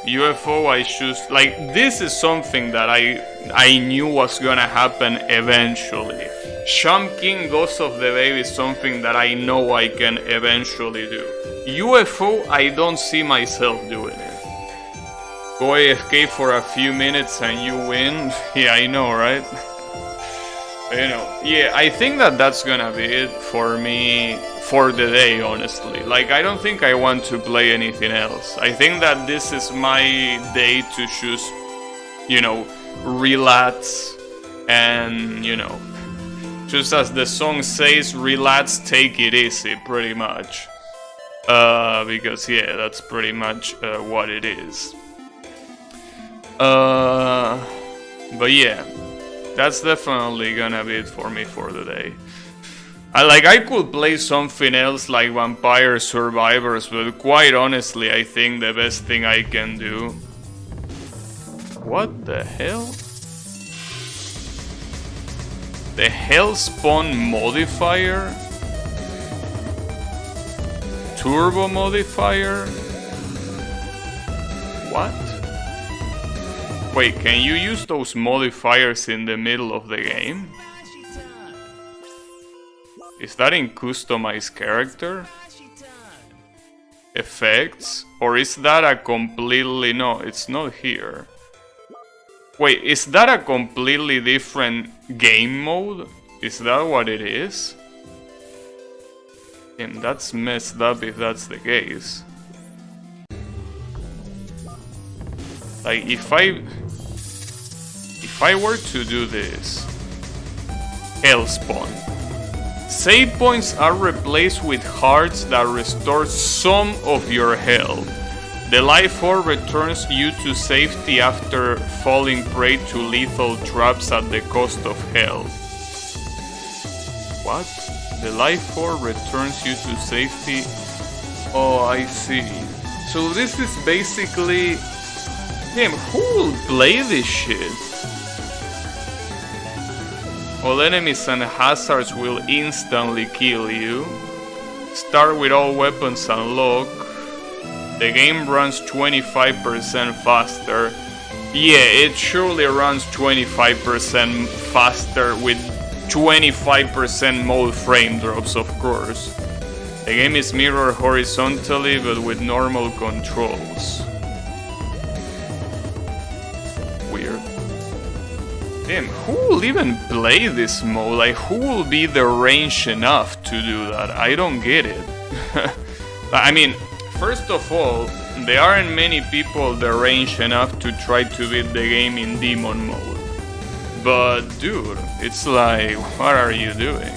UFO, I choose, like, this is something that I knew was gonna happen eventually. Sham King Ghost of the Bay is something that I know I can eventually do. UFO, I don't see myself doing it. Go escape for a few minutes and you win. Yeah, I know, right? You know, yeah, I think that that's gonna be it for me for the day, honestly. Like, I don't think I want to play anything else. I think that this is my day to just, you know, relax and, you know, just as the song says, relax, take it easy, pretty much. Because, yeah, that's pretty much what it is. But yeah, that's definitely gonna be it for me for the day. I could play something else like Vampire Survivors, but quite honestly, I think the best thing I can do... What the hell? The Hellspawn modifier? Turbo modifier? What? Wait, can you use those modifiers in the middle of the game? Is that in customized character? Effects? Or is that a completely... No, it's not here. Wait, is that a completely different game mode? Is that what it is? And that's messed up if that's the case. Like, if I were to do this... Hellspawn. Save points are replaced with hearts that restore some of your health. The life orb returns you to safety after falling prey to lethal traps at the cost of health. What? The life orb returns you to safety? Oh, I see. So this is basically... Damn, who will play this shit? All enemies and hazards will instantly kill you. Start with all weapons unlocked. The game runs 25% faster. Yeah, it surely runs 25% faster with 25% more frame drops, of course. The game is mirrored horizontally but with normal controls. Weird. Damn, who will even play this mode? Like, who will be the range enough to do that? I don't get it. I mean, first of all, there aren't many people the range enough to try to beat the game in demon mode. But dude, it's like, what are you doing?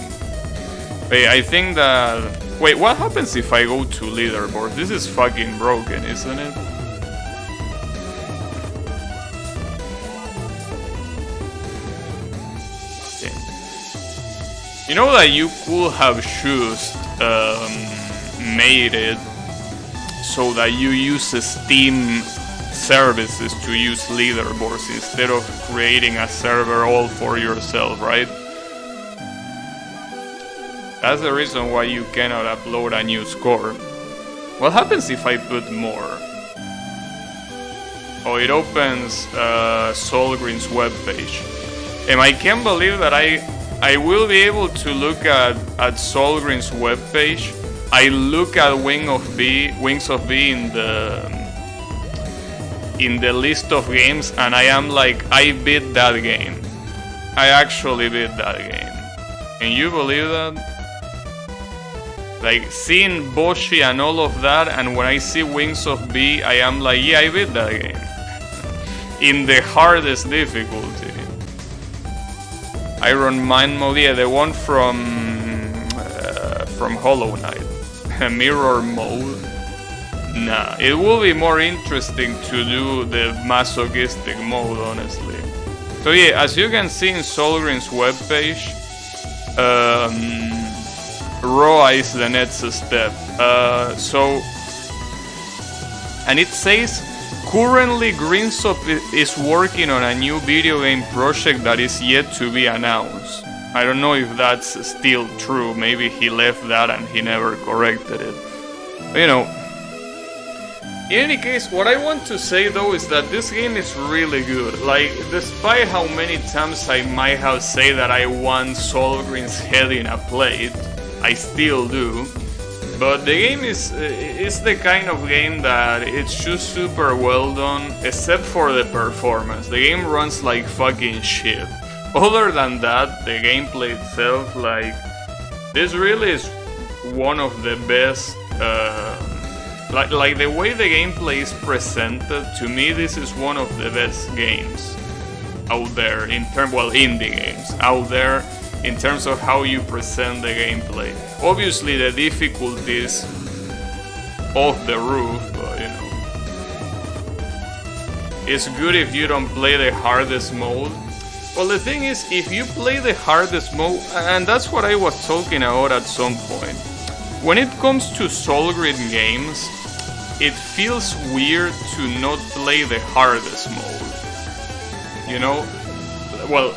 Wait, I think that... Wait, what happens if I go to leaderboard? This is fucking broken, isn't it? You know that you could have just made it so that you use Steam services to use leaderboards instead of creating a server all for yourself, right? That's the reason why you cannot upload a new score. What happens if I put more? Oh, it opens Solgryn's webpage. And I can't believe that I will be able to look at Solgryn's webpage. I look at Wings of B in the list of games, and I am like, I beat that game. I actually beat that game. Can you believe that? Like, seeing Boshi and all of that, and when I see Wings of B, I am like, yeah, I beat that game. In the hardest difficulty. Iron Man mode, yeah, the one from Hollow Knight. Mirror mode. Nah, it will be more interesting to do the masochistic mode, honestly. So yeah, as you can see in Solgryn's webpage, Roah is the next step. So and it says currently Greenstop is working on a new video game project that is yet to be announced. I don't know if that's still true. Maybe he left that and he never corrected it. But, you know, in any case, what I want to say though is that this game is really good. Like, despite how many times I might have said that I want Solgryn's head in a plate, I still do. But the game is the kind of game that it's just super well done, except for the performance. The game runs like fucking shit. Other than that, the gameplay itself, like, this really is one of the best. Like the way the gameplay is presented, to me, this is one of the best games out there indie games out there. In terms of how you present the gameplay. Obviously the difficulties off the roof, but you know. It's good if you don't play the hardest mode. Well, the thing is, if you play the hardest mode, and that's what I was talking about at some point. When it comes to Solgryn games, it feels weird to not play the hardest mode. You know? Well,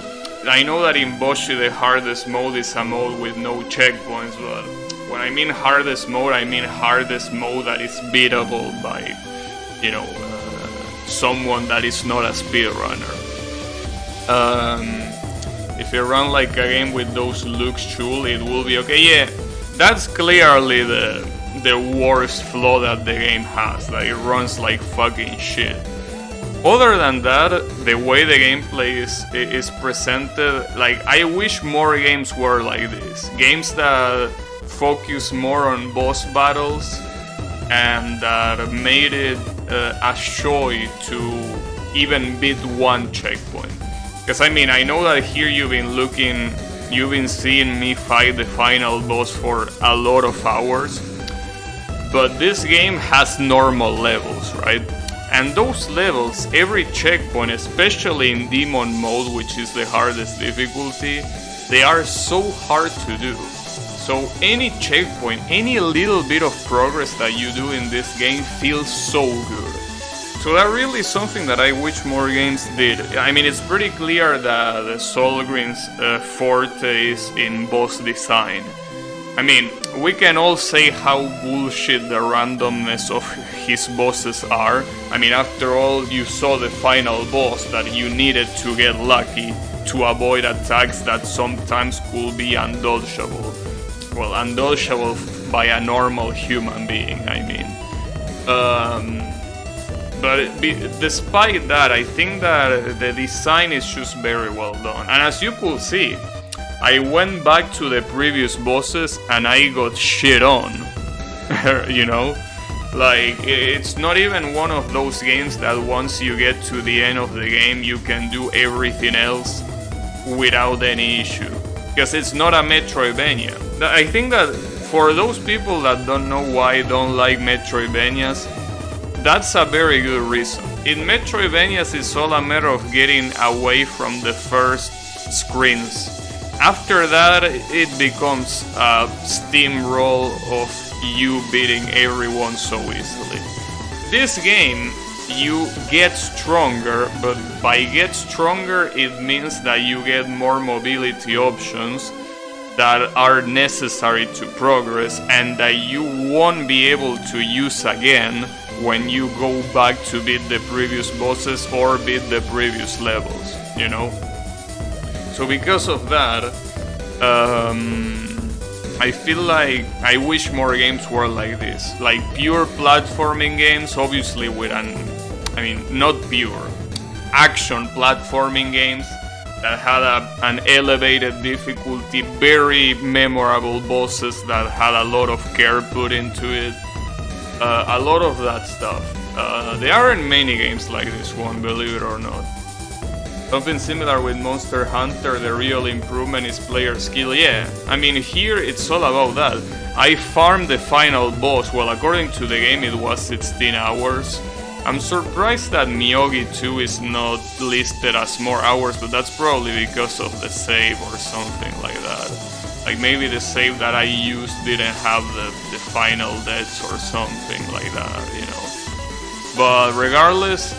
I know that in Boshi the hardest mode is a mode with no checkpoints, but when I mean hardest mode, I mean hardest mode that is beatable by, you know, someone that is not a speedrunner. If you run like a game with those looks, sure, it will be okay. Yeah, that's clearly the worst flaw that the game has, that it runs like fucking shit. Other than that, the way the gameplay is presented, like, I wish more games were like this. Games that focus more on boss battles and that made it a joy to even beat one checkpoint. Because I mean, I know that here you've been seeing me fight the final boss for a lot of hours, but this game has normal levels, right? And those levels, every checkpoint, especially in Demon mode, which is the hardest difficulty, they are so hard to do. So any checkpoint, any little bit of progress that you do in this game feels so good. So that really is something that I wish more games did. I mean, it's pretty clear that the Solgryn's forte is in boss design. I mean, we can all say how bullshit the randomness of his bosses are. I mean, after all, you saw the final boss that you needed to get lucky to avoid attacks that sometimes could be undodgeable. Well, undodgeable by a normal human being, I mean. But despite that, I think that the design is just very well done. And as you could see, I went back to the previous bosses and I got shit on, you know? Like, it's not even one of those games that once you get to the end of the game, you can do everything else without any issue. Because it's not a Metroidvania. I think that for those people that don't know why I don't like Metroidvanias, that's a very good reason. In Metroidvanias, it's all a matter of getting away from the first screens. After that, it becomes a steamroll of you beating everyone so easily. This game, you get stronger, but by get stronger, it means that you get more mobility options that are necessary to progress and that you won't be able to use again when you go back to beat the previous bosses or beat the previous levels, you know? So because of that, I feel like I wish more games were like this. Like pure platforming games, obviously with not pure, action platforming games that had an elevated difficulty, very memorable bosses that had a lot of care put into it. A lot of that stuff. There aren't many games like this one, believe it or not. Something similar with Monster Hunter, the real improvement is player skill. Yeah, I mean here it's all about that. I farmed the final boss, well according to the game it was 16 hours. I'm surprised that Miyogi 2 is not listed as more hours, but that's probably because of the save or something like that. Like maybe the save that I used didn't have the final deaths or something like that, you know. But regardless,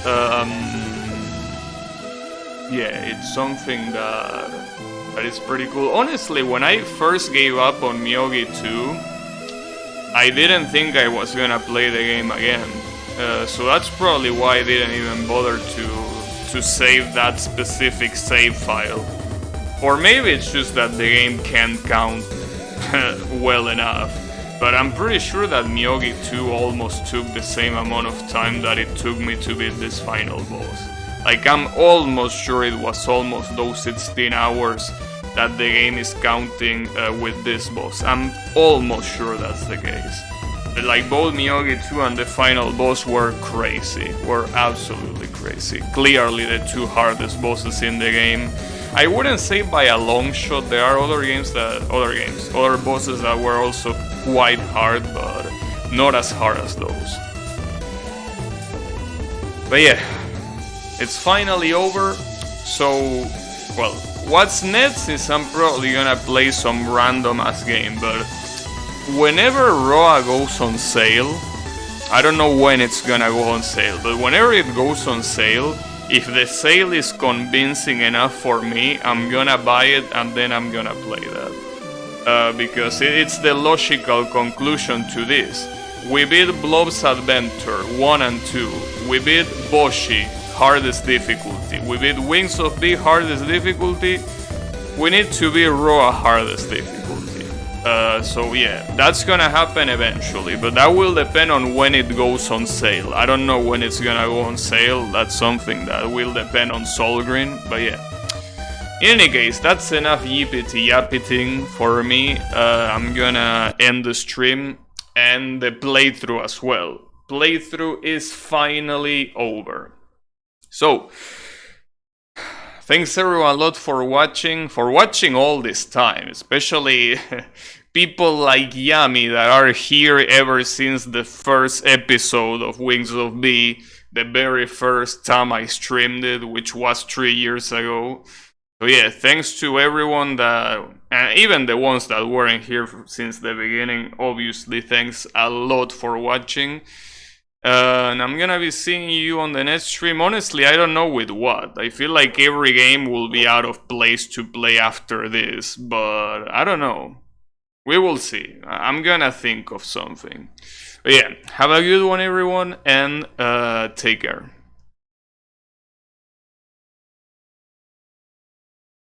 yeah, it's something that is pretty cool. Honestly, when I first gave up on Miyogi 2, I didn't think I was gonna play the game again. So that's probably why I didn't even bother to save that specific save file. Or maybe it's just that the game can't count well enough. But I'm pretty sure that Miyogi 2 almost took the same amount of time that it took me to beat this final boss. Like, I'm almost sure it was almost those 16 hours that the game is counting with this boss. I'm almost sure that's the case. But like, both Miyogi 2 and the final boss were crazy. Were absolutely crazy. Clearly the two hardest bosses in the game. I wouldn't say by a long shot. There are other bosses that were also quite hard, but not as hard as those. But yeah, it's finally over. So, well, what's next is I'm probably gonna play some random ass game, but whenever Roah goes on sale, I don't know when it's gonna go on sale, but whenever it goes on sale, if the sale is convincing enough for me, I'm gonna buy it and then I'm gonna play that. Because it's the logical conclusion to this. We beat Blob's Adventure 1 and 2. We beat Boshi, hardest difficulty. We beat Wings of B, hardest difficulty. We need to beat Roah, hardest difficulty. So yeah, that's gonna happen eventually, but that will depend on when it goes on sale. I don't know when it's gonna go on sale. That's something that will depend on Solgryn, but yeah. In any case, that's enough yippity-yappiting for me. I'm gonna end the stream and the playthrough as well. Playthrough is finally over. So, thanks everyone a lot for watching all this time, especially people like Yami that are here ever since the first episode of Wings of B, the very first time I streamed it, which was 3 years ago. So yeah, thanks to everyone that, and even the ones that weren't here since the beginning, obviously thanks a lot for watching. And I'm gonna be seeing you on the next stream. Honestly, I don't know with what. I feel like every game will be out of place to play after this, but I don't know. We will see. I'm gonna think of something. But yeah, have a good one everyone, and take care.